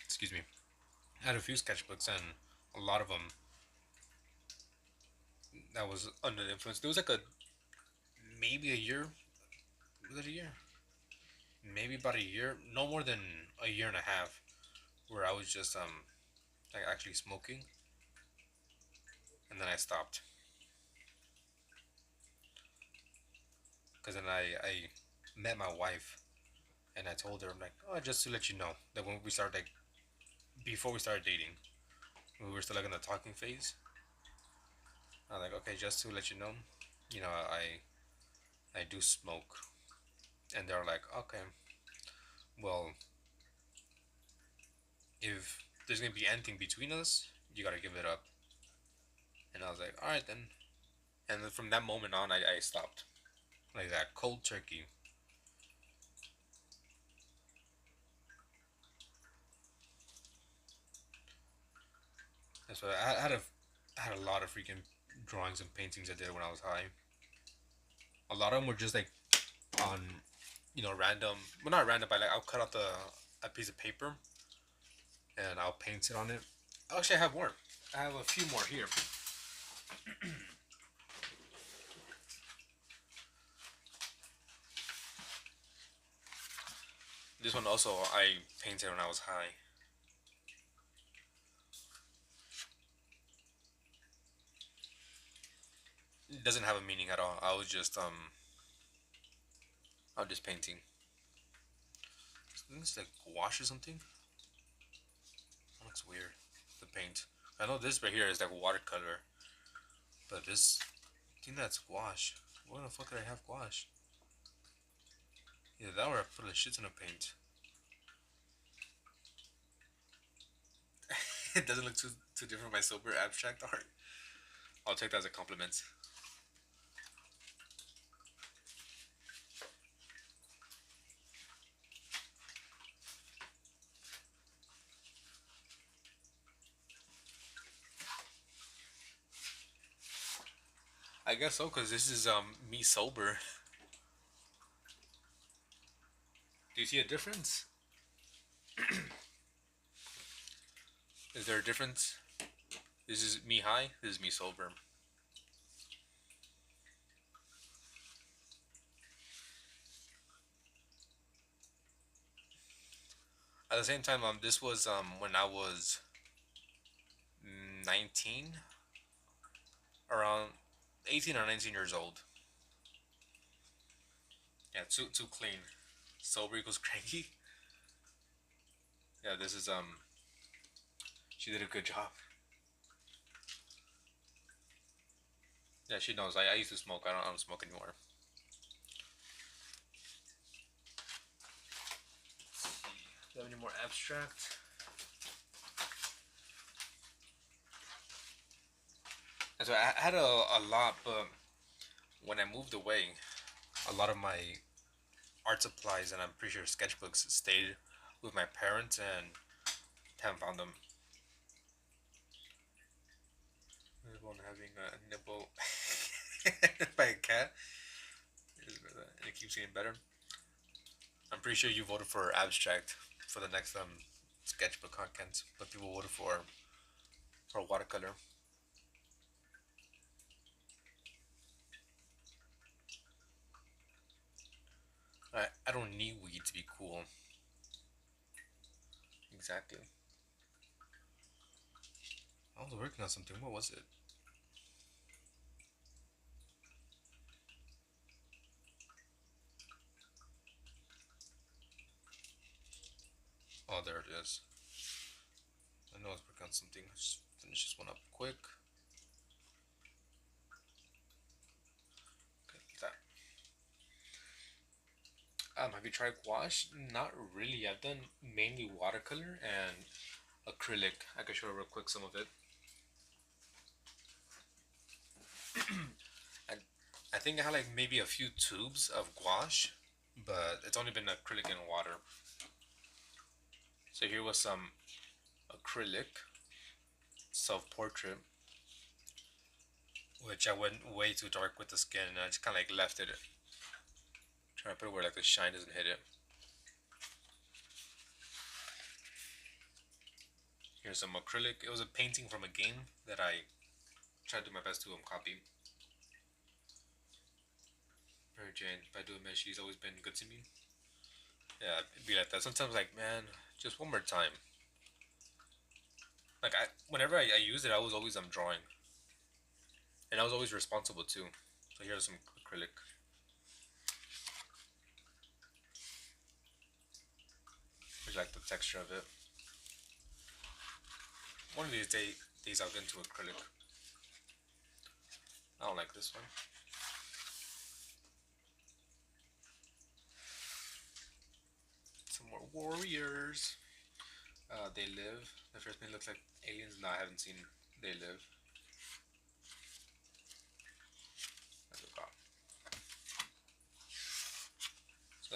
Excuse me. I had a few sketchbooks and a lot of them that was under the influence. There was like a maybe a year. Was it a year? Maybe about a year. No more than a year and a half, where I was just like actually smoking, and then I stopped. Cause then I met my wife, and I told her, I'm like, oh, just to let you know that when we started like before we started dating, we were still like in the talking phase. I'm like, okay, just to let you know, I do smoke, and they're like, okay, well, if there's gonna be anything between us, you gotta give it up. And I was like, all right then. And then from that moment on, I stopped. Like that, cold turkey. That's why I had a lot of freaking drawings and paintings I did when I was high. A lot of them were just like on, random. Well, not random, but like I'll cut out a piece of paper and I'll paint it on it. Actually, I have more. I have a few more here. This one also I painted when I was high. It doesn't have a meaning at all. I was just painting. I think it's like gouache or something. That looks weird. The paint. I know this right here is like watercolor, but this, I think that's gouache. Where the fuck did I have gouache? Yeah, that or I put a shit ton of paint. It doesn't look too different from my sober abstract art. I'll take that as a compliment. I guess so, cause this is me sober. Do you see a difference? Is there a difference? This is me high. This is me sober. At the same time, this was when I was 19, around 18 or 19 years old. Yeah, too clean. Sober equals cranky. Yeah, this is She did a good job. Yeah, she knows. I used to smoke. I don't smoke anymore. Do you have any more abstract? So I had a lot, but when I moved away, a lot of my art supplies and I'm pretty sure sketchbooks stayed with my parents and haven't found them. There's one having a nipple by a cat. And it keeps getting better. I'm pretty sure you voted for abstract for the next sketchbook content, but people voted for watercolor. I don't need weed to be cool. Exactly. I was working on something. What was it? Oh, there it is. I know I was working on something. Let's just finish this one up quick. Okay, that. Have you tried gouache? Not really. I've done mainly watercolor and acrylic. I can show you real quick some of it. I, I think I had like maybe a few tubes of gouache, but it's only been acrylic and water. So here was some acrylic self-portrait, which I went way too dark with the skin, and I just kind of like left it. Trying to put it where like the shine doesn't hit it. Here's some acrylic. It was a painting from a game that I tried to do my best to copy. Mary Jane, by doing this, she's always been good to me. Yeah, it'd be like that. Sometimes, like, man, just one more time. Like, whenever I used it, I was always drawing, and I was always responsible too. So here's some acrylic. Here's like the texture of it. One of these days I'll get into acrylic. I don't like this one. Some more warriors. They Live. The first one looks like aliens. No, I haven't seen They Live.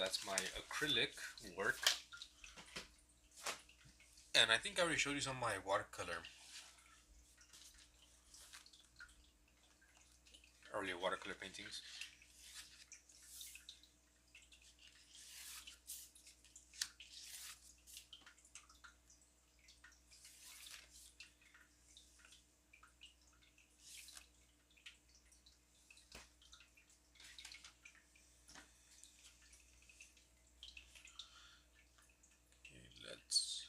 So that's my acrylic work. And I think I already showed you some of my watercolor. Earlier watercolor paintings. Okay, let's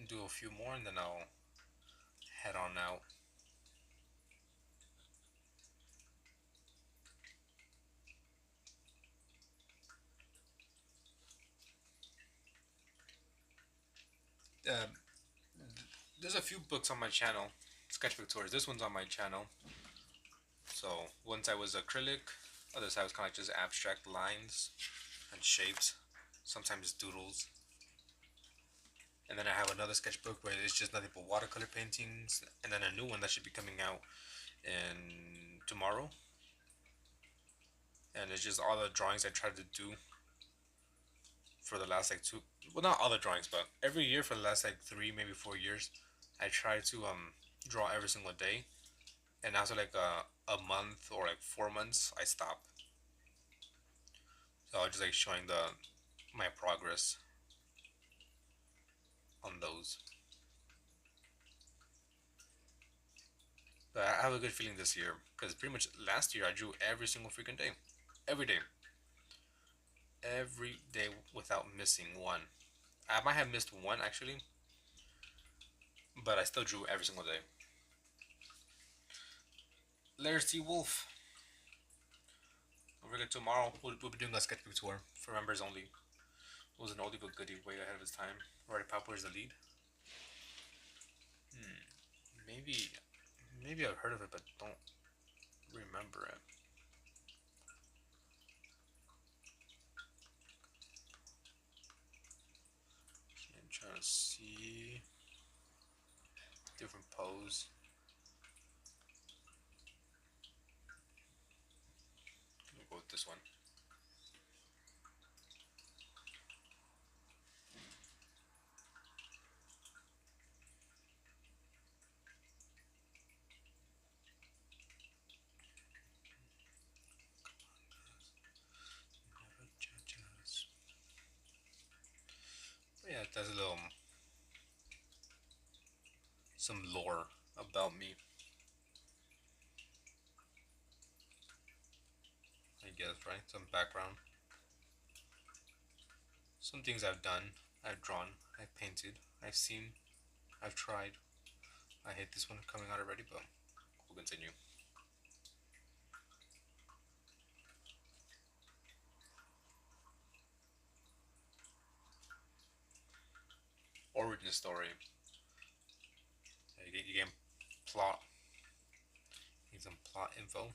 do a few more and then I'll head on out. Um, there's a few books on my channel, sketchbook tours. This one's on my channel. So one side was acrylic, other side was kind of like just abstract lines and shapes, sometimes doodles. And then I have another sketchbook where it's just nothing but watercolor paintings, and then a new one that should be coming out in tomorrow. And it's just all the drawings I tried to do for the last like well, not all the drawings, but every year for the last like 3 maybe 4 years I try to draw every single day, and after like a month or like 4 months I stop. So I was just like showing my progress on those. But I have a good feeling this year because pretty much last year I drew every single freaking day, every day, every day without missing one. I might have missed one actually, but I still drew every single day. There's T Wolf. Over tomorrow we'll be doing a sketchbook tour for members only. It was an oldie but goodie, way ahead of his time. Roddy Piper is the lead. Maybe I've heard of it but don't remember it. Okay, I'm trying to see different pose. We'll go with this one. Yeah, it does a little some lore about me, I guess, right? Some background. Some things I've done, I've drawn, I've painted, I've seen, I've tried. I hate this one coming out already, but we'll continue. Origin story. You get plot. Need some plot info.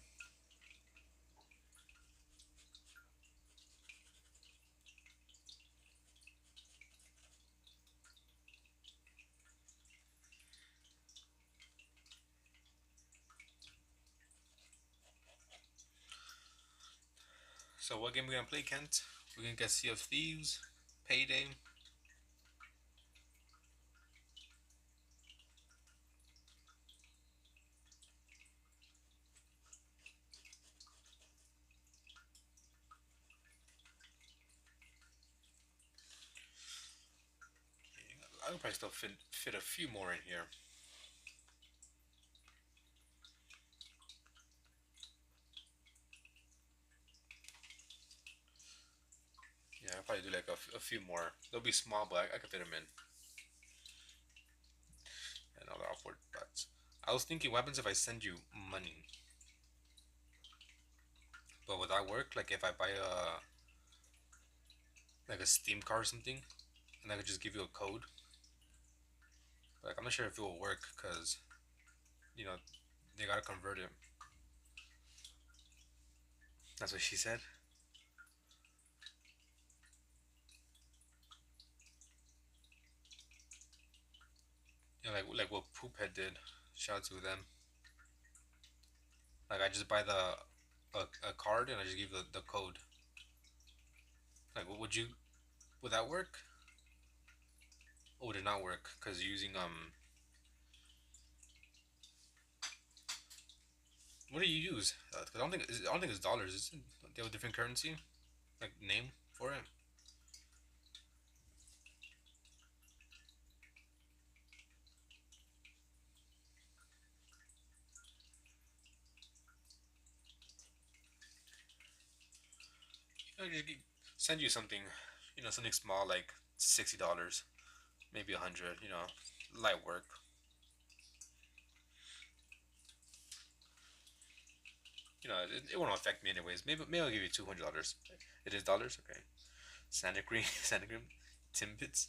So what game we gonna play, Kent? We're gonna get Sea of Thieves, Payday. I could probably still fit a few more in here. Yeah, I'll probably do like a few more. They'll be small, but I could fit them in. And all the awkward butts. I was thinking, what happens if I send you money? But would that work? Like if I buy a Steam card or something, and I could just give you a code? Like I'm not sure if it will work because, you know, they gotta convert it. That's what she said. You know, like what Poophead did. Shout out to them. Like I just buy a card and I just give the code. Like, would that work? Oh, would it not work? Cause using what do you use? 'Cause I don't think it's dollars. They have a different currency, like name for it. Just send you something, something small like $60, maybe 100. Light work. It won't affect me anyways. Maybe I'll give you $200. It is dollars, okay. Santa Cruz, Santa Cruz, Timbits.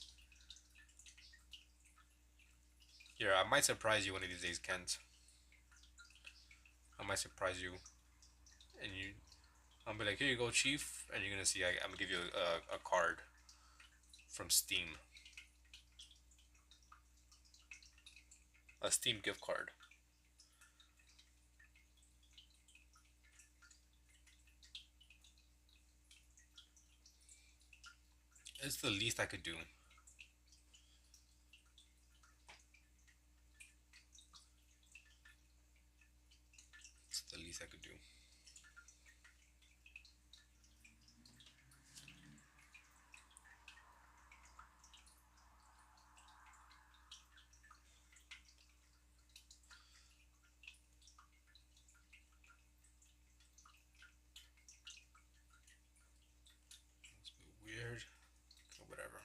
Yeah, I might surprise you one of these days, Kent. I might surprise you, and I'll be like, here you go, Chief, and you're gonna see I'm gonna give you a card from Steam, a Steam gift card. It's the least I could do. It's the least I could do. It's a bit weird. Okay, whatever.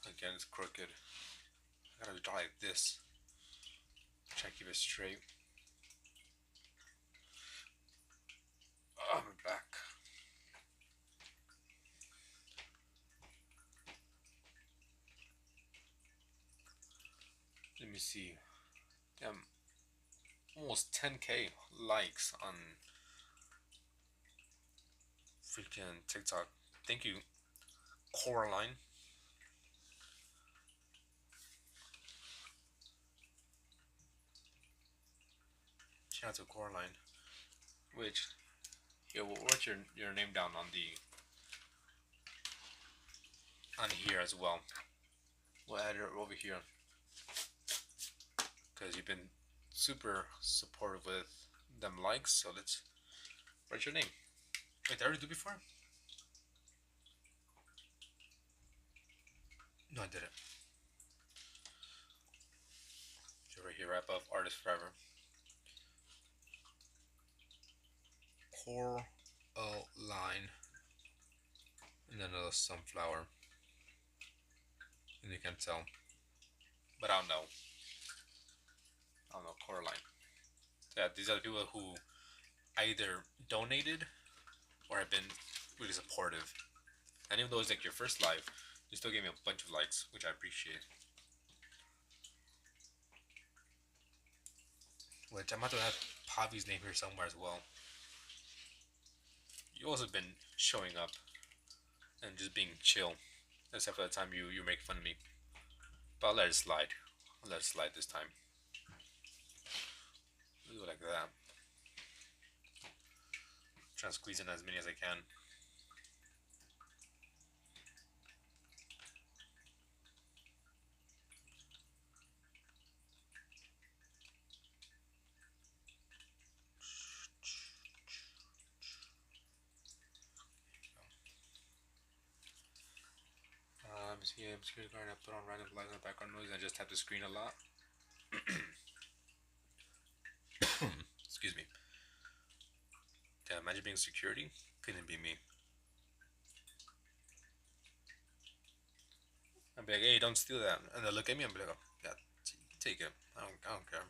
Again, it's crooked. I gotta draw like this. Try to keep it straight. Oh, I'm back. Let me see. Almost 10K likes on freaking TikTok. Thank you, Coraline. Shout out to Coraline. Which, yeah, what's your name down on here as well? We'll add it over here because you've been super supportive with them likes. So let's write your name. Wait, did I already do before? No, I didn't. So right here, right above Artist Forever. Coraline. And then a sunflower. And you can tell. But I don't know. Coraline. So yeah, these are the people who either donated or have been really supportive. And even though it's like your first live, you still gave me a bunch of likes, which I appreciate. Which I'm about to have Pavi's name here somewhere as well. You also been showing up and just being chill, except for the time you make fun of me. But I'll let it slide. I'll let it slide this time. Do it like that. Try to squeeze in as many as I can. Yeah, obscure card. I put on random lights and background noise. And I just tap the screen a lot. Excuse me. Yeah, imagine being security. Couldn't be me. I'd be like, hey, don't steal that. And they'll look at me and be like, oh, yeah, take it. I don't care.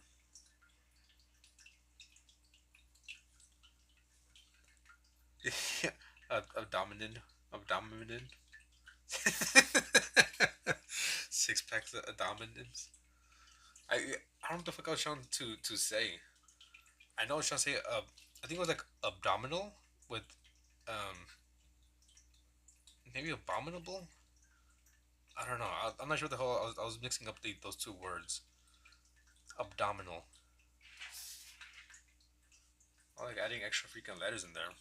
Abdominant. Six packs of abdominants. I don't know what the fuck I was trying to say. I know I was trying to say I think it was like abdominal with um maybe abominable. I don't know. I'm not sure what the hell I was mixing up those two words. Abdominal. like adding extra freaking letters in there.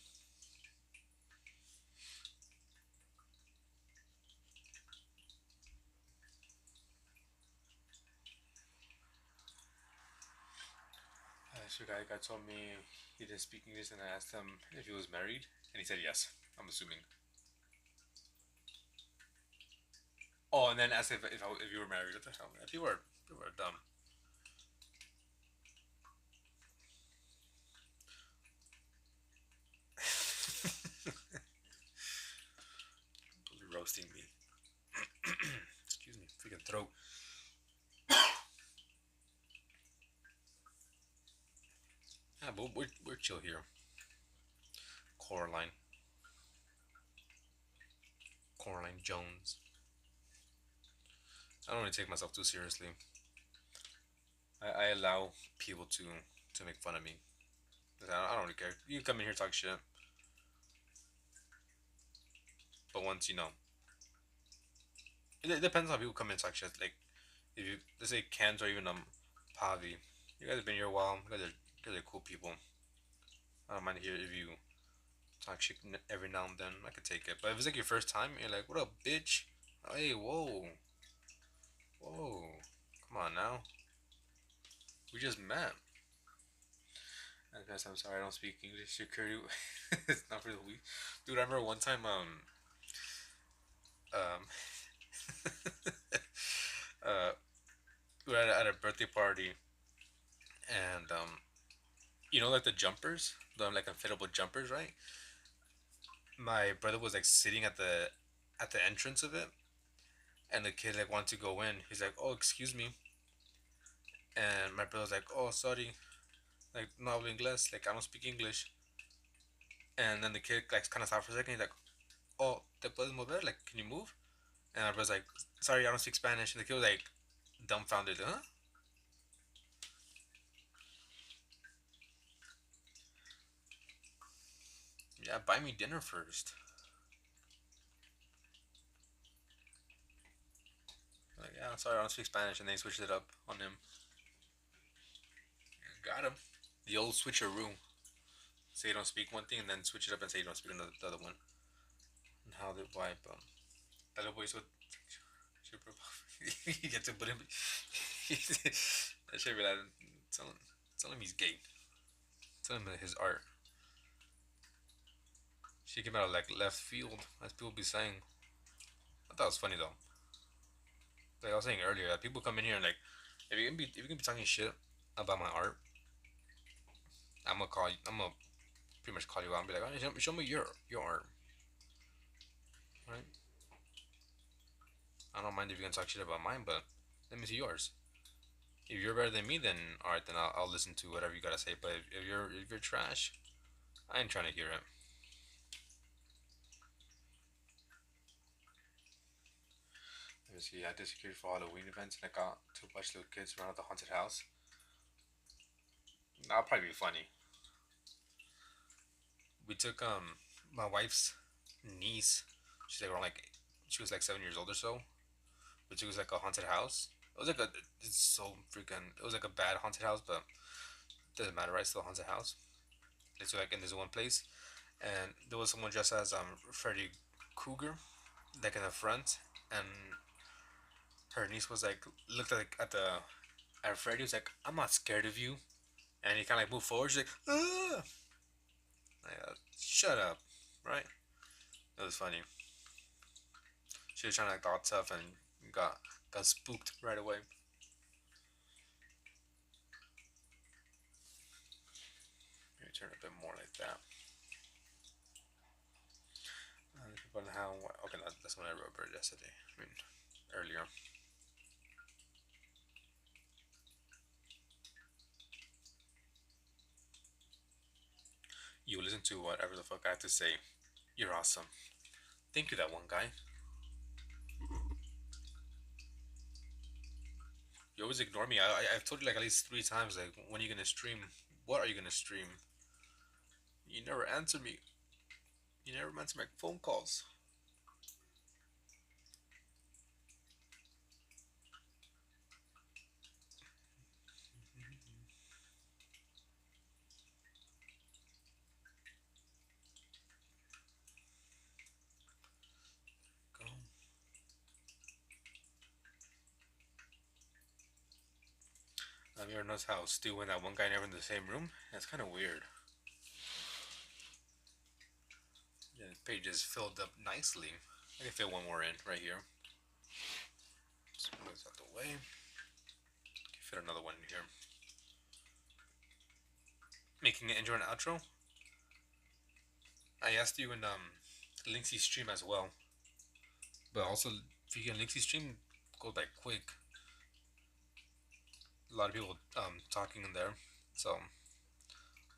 So guy told me he didn't speak English, and I asked him if he was married, and he said yes. I'm assuming. Oh, and then asked if you were married. What the hell, man? People are dumb. Roasting me. Excuse me, freaking throat. Yeah, but we're chill here. Coraline. Coraline Jones. I don't really take myself too seriously. I allow people to make fun of me. I don't really care. You come in here talk shit, but once you know, it depends on people come in and talk shit. Like if you let's say Cans or even Pavi, you guys have been here a while. You guys are cool people. I don't mind here if you talk shit every now and then. I could take it. But if it's like your first time, you're like, "What up, bitch? Hey, whoa, whoa, come on now. We just met." And guys, I'm sorry I don't speak English. Security, it's not for the weak. Dude, I remember one time um uh we were at a birthday party, and you know, like the jumpers, the like inflatable jumpers, right? My brother was like sitting at the entrance of it, and the kid like wanted to go in. He's like, "Oh, excuse me," and my brother was like, "Oh, sorry, like no hablo inglés, like I don't speak English." And then the kid like kind of stopped for a second. He's like, "Oh, te puedes mover? Like, can you move?" And my brother's like, "Sorry, I don't speak Spanish." And the kid was like dumbfounded, huh? Yeah, buy me dinner first. Like, yeah, sorry, I don't speak Spanish, and they switched it up on him. Got him. The old switcheroo. Say you don't speak one thing, and then switch it up and say you don't speak another the other one. And how they wipe that little boy so super. You get to put him. That should be like tell him he's gay. Tell him his art. She came out of like left field, as people be saying. I thought it was funny though. Like I was saying earlier, that people come in here and like, if you can be talking shit about my art, I'm gonna call you. I'm gonna pretty much call you out and be like, oh, show me your art, right? I don't mind if you can talk shit about mine, but let me see yours. If you're better than me, then alright, then I'll listen to whatever you gotta say. But if you're trash, I ain't trying to hear it. Let me see. I did security for Halloween events, and I got to watch little kids around the haunted house. That'll probably be funny. We took my wife's niece. She's like around like she was like 7 years old or so. We took us like a haunted house. It was like a it's so freaking. It was like a bad haunted house, but it doesn't matter, right? It's still a haunted house. It's like in this one place, and there was someone dressed as Freddy Krueger, like in the front, and her niece was like looked at the at Freddy. Was like, "I'm not scared of you," and he kind of like moved forward. She's like, "Ah!" Like, shut up, right? It was funny. She was trying to act all tough and got spooked right away. Maybe turn it a bit more like that. But how? Okay, that's when I wrote bird yesterday. I mean, earlier. You listen to whatever the fuck I have to say. You're awesome. Thank you, that one guy. You always ignore me. I've told you like at least 3 times. Like, when are you gonna stream? What are you gonna stream? You never answer me. You never answer my phone calls. Have you ever noticed how Stu and that one guy never in the same room? That's kind of weird. Yeah, the page is filled up nicely. I can fit one more in right here. Let's move this out the way. Can fit another one in here. Making an intro and outro. I asked you in Linksy stream as well. But also, if you get Linksy stream, goes by quick. A lot of people talking in there, so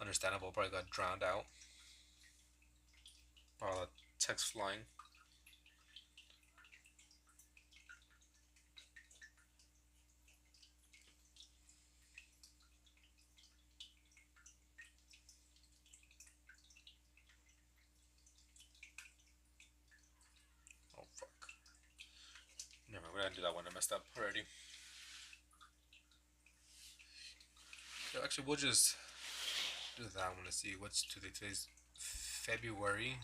understandable. Probably got drowned out by all the text flying. Oh fuck! Never mind, we're gonna do that one. I messed up already. So actually, we'll just do that one to see what's today. Today's February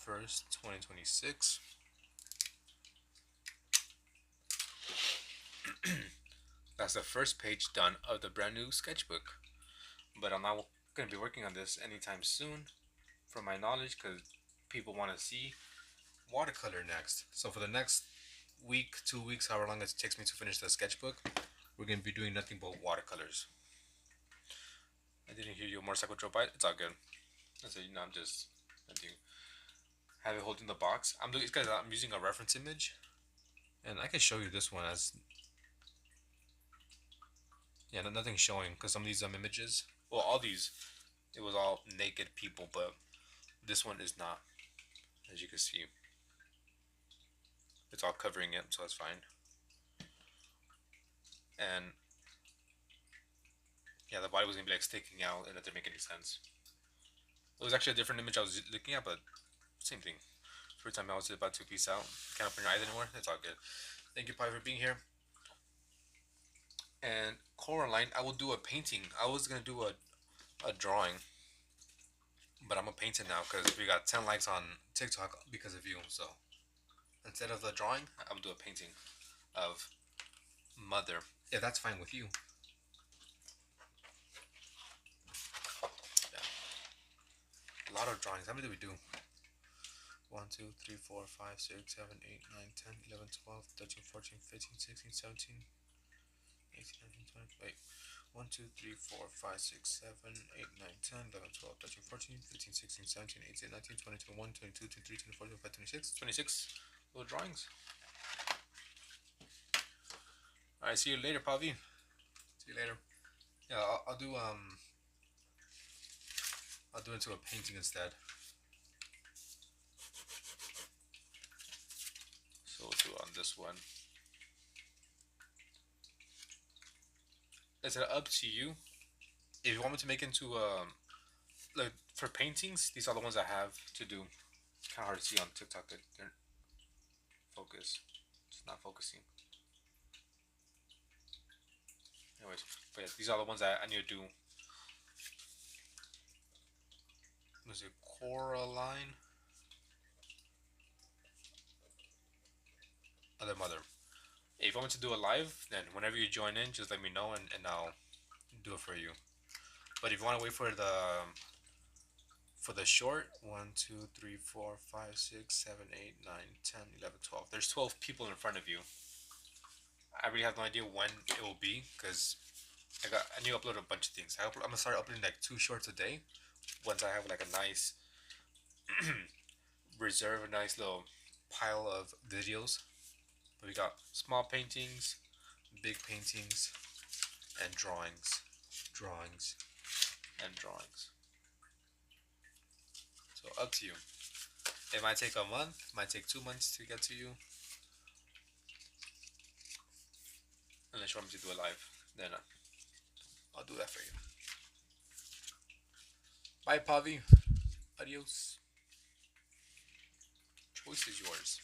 1st, 2026. That's the first page done of the brand new sketchbook. But I'm not going to be working on this anytime soon, from my knowledge, because people want to see watercolor next. So for the next week, 2 weeks, however long it takes me to finish the sketchbook, we're going to be doing nothing but watercolors. I didn't hear your motorcycle drove by. It's all good. I said, I'm just have it holding the box. I'm using a reference image, and I can show you this one as nothing's showing because some of these images, well, all these, it was all naked people, but this one is not, as you can see. It's all covering it, so it's fine. And yeah, the body was gonna be like sticking out, and it didn't make any sense. It was actually a different image I was looking at, but same thing. First time I was about to peace out. Can't open your eyes anymore. It's all good. Thank you, Pi, for being here. And Coraline, I will do a painting. I was gonna do a drawing, but I'm gonna paint it now because we got 10 likes on TikTok because of you. So instead of the drawing, I'm gonna do a painting of Mother. If that's fine with you. Yeah. A lot of drawings. How many did we do? 1, 2, 3, 4, 5, 6, 7, 8, 9, 10, 11, 12, 13, 14, 15, 16, 17, 18, 19, 20. Wait. 1, 2, 3, 4, 5, 6, 7, 8, 9, 10, 11, 12, 13, 14, 15, 16, 17, 18, 19, 20, 21, 22, 23, 24, 25, 26. 26 little drawings. Alright, see you later, Pavi. See you later. Yeah, I'll do into a painting instead. So we'll do on this one. Is it up to you? If you want me to make into like for paintings, these are the ones I have to do. Kind of hard to see on TikTok. They're focus. It's not focusing. Anyways, but yeah, these are the ones that I need to do. Was it Coraline? Other Mother. If you want me to do a live, then whenever you join in, just let me know and I'll do it for you. But if you want to wait for the short, 1, 2, 3, 4, 5, 6, 7, 8, 9, 10, 11, 12. There's 12 people in front of you. I really have no idea when it will be because I need to upload a bunch of things. I'm gonna start uploading like 2 shorts a day. Once I have like a nice reserve, a nice little pile of videos. But we got small paintings, big paintings, and drawings, and drawings. So up to you. It might take a month, might take 2 months to get to you. Unless you want me to do it live, then I'll do that for you. Bye, Pavi. Adios. Choice is yours.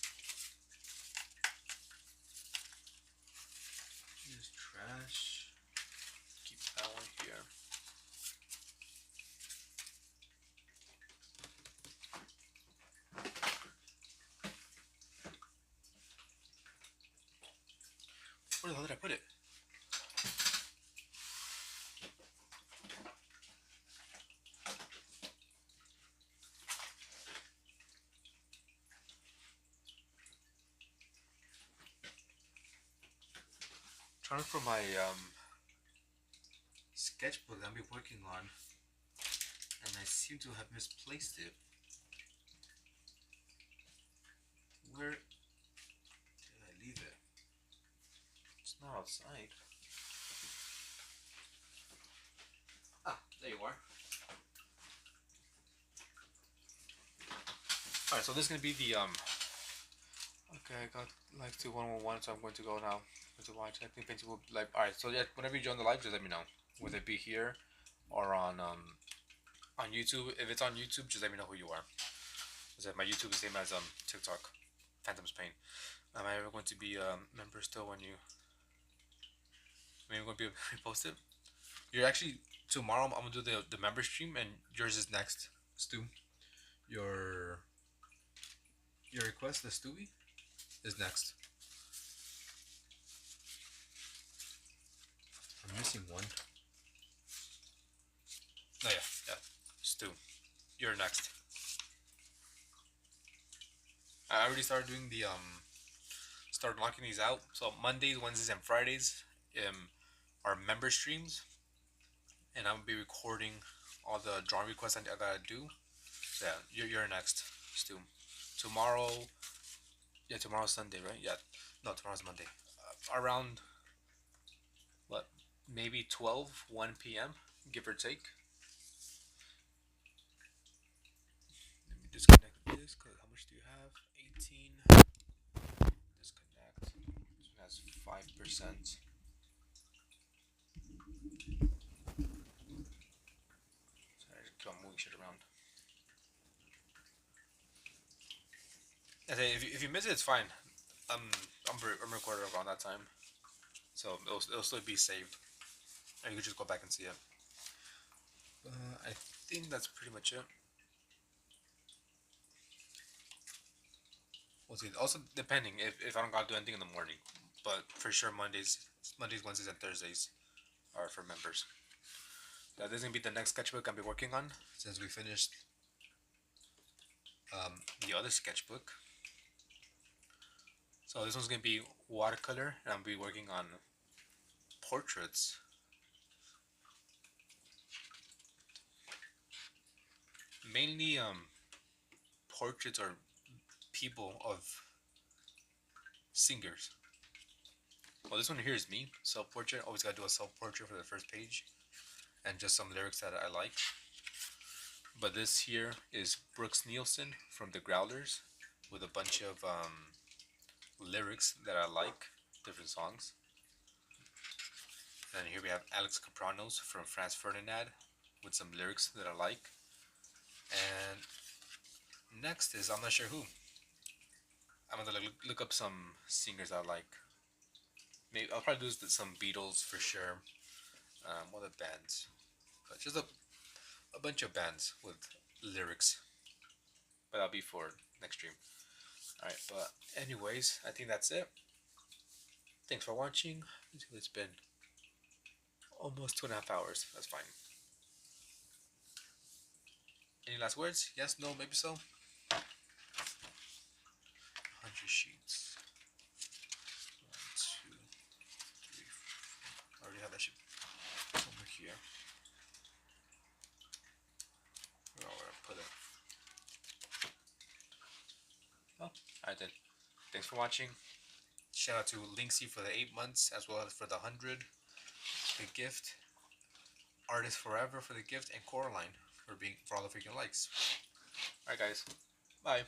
Here's trash. Keep that one here. Where the hell did I put it? Trying to look for my sketchbook that I'll be working on, and I seem to have misplaced it. Where did I leave it? It's not outside. Ah, there you are. Alright, so this is gonna be the okay, I got live to 111, so I'm going to go now. To watch. I think Painting will like. Alright, so yeah, whenever you join the live, just let me know. Whether it be here or on YouTube. If it's on YouTube, just let me know who you are. Because my YouTube is the same as TikTok. Phantom's Pain. Am I ever going to be a member still when you? Maybe I'm going to be reposted. You're actually tomorrow. I'm gonna do the member stream, and yours is next. Stu, your request, the Stewie, is next. I'm missing one. Oh yeah. Stu, you're next. I already started doing the started knocking these out. So Mondays, Wednesdays, and Fridays are member streams, and I'm gonna be recording all the drawing requests I gotta do. So yeah, you're next, Stu. Tomorrow, yeah, tomorrow's Sunday, right? Yeah, no, tomorrow's Monday. Around what? Maybe 1 p.m. give or take. Let me disconnect this. Cause how much do you have? 18. Disconnect. This one has 5%. Sorry, I just keep on moving shit around. If you miss it, it's fine. I'm recording around that time, so it'll still be saved, and you can just go back and see it. I think that's pretty much it. We'll see. Also, depending if I don't gotta do anything in the morning, but for sure Mondays, Wednesdays, and Thursdays are for members. Now, this is gonna be the next sketchbook I'll be working on since we finished the other sketchbook. So this one's gonna be watercolor, and I'll be working on portraits. Mainly portraits or people of singers. Well, this one here is me, self-portrait. Always gotta do a self-portrait for the first page, and just some lyrics that I like. But this here is Brooks Nielsen from the Growlers, with a bunch of lyrics that I like, different songs. And here we have Alex Capranos from Franz Ferdinand, with some lyrics that I like. And next is, I'm not sure who. I'm gonna look up some singers I like. Maybe I'll probably do some Beatles for sure. What other bands? But just a bunch of bands with lyrics. But that'll be for next stream. Alright, but anyways, I think that's it. Thanks for watching. It's been almost 2.5 hours. That's fine. Any last words? Yes, no, maybe so? 100 sheets. 1, 2, 3, 4. I already have that shit over here. Where I put it? Oh, alright then. Thanks for watching. Shout out to Linksy for the 8 months, as well as for the 100. The gift. Artist Forever for the gift, and Coraline for all the freaking likes. Alright guys. Bye.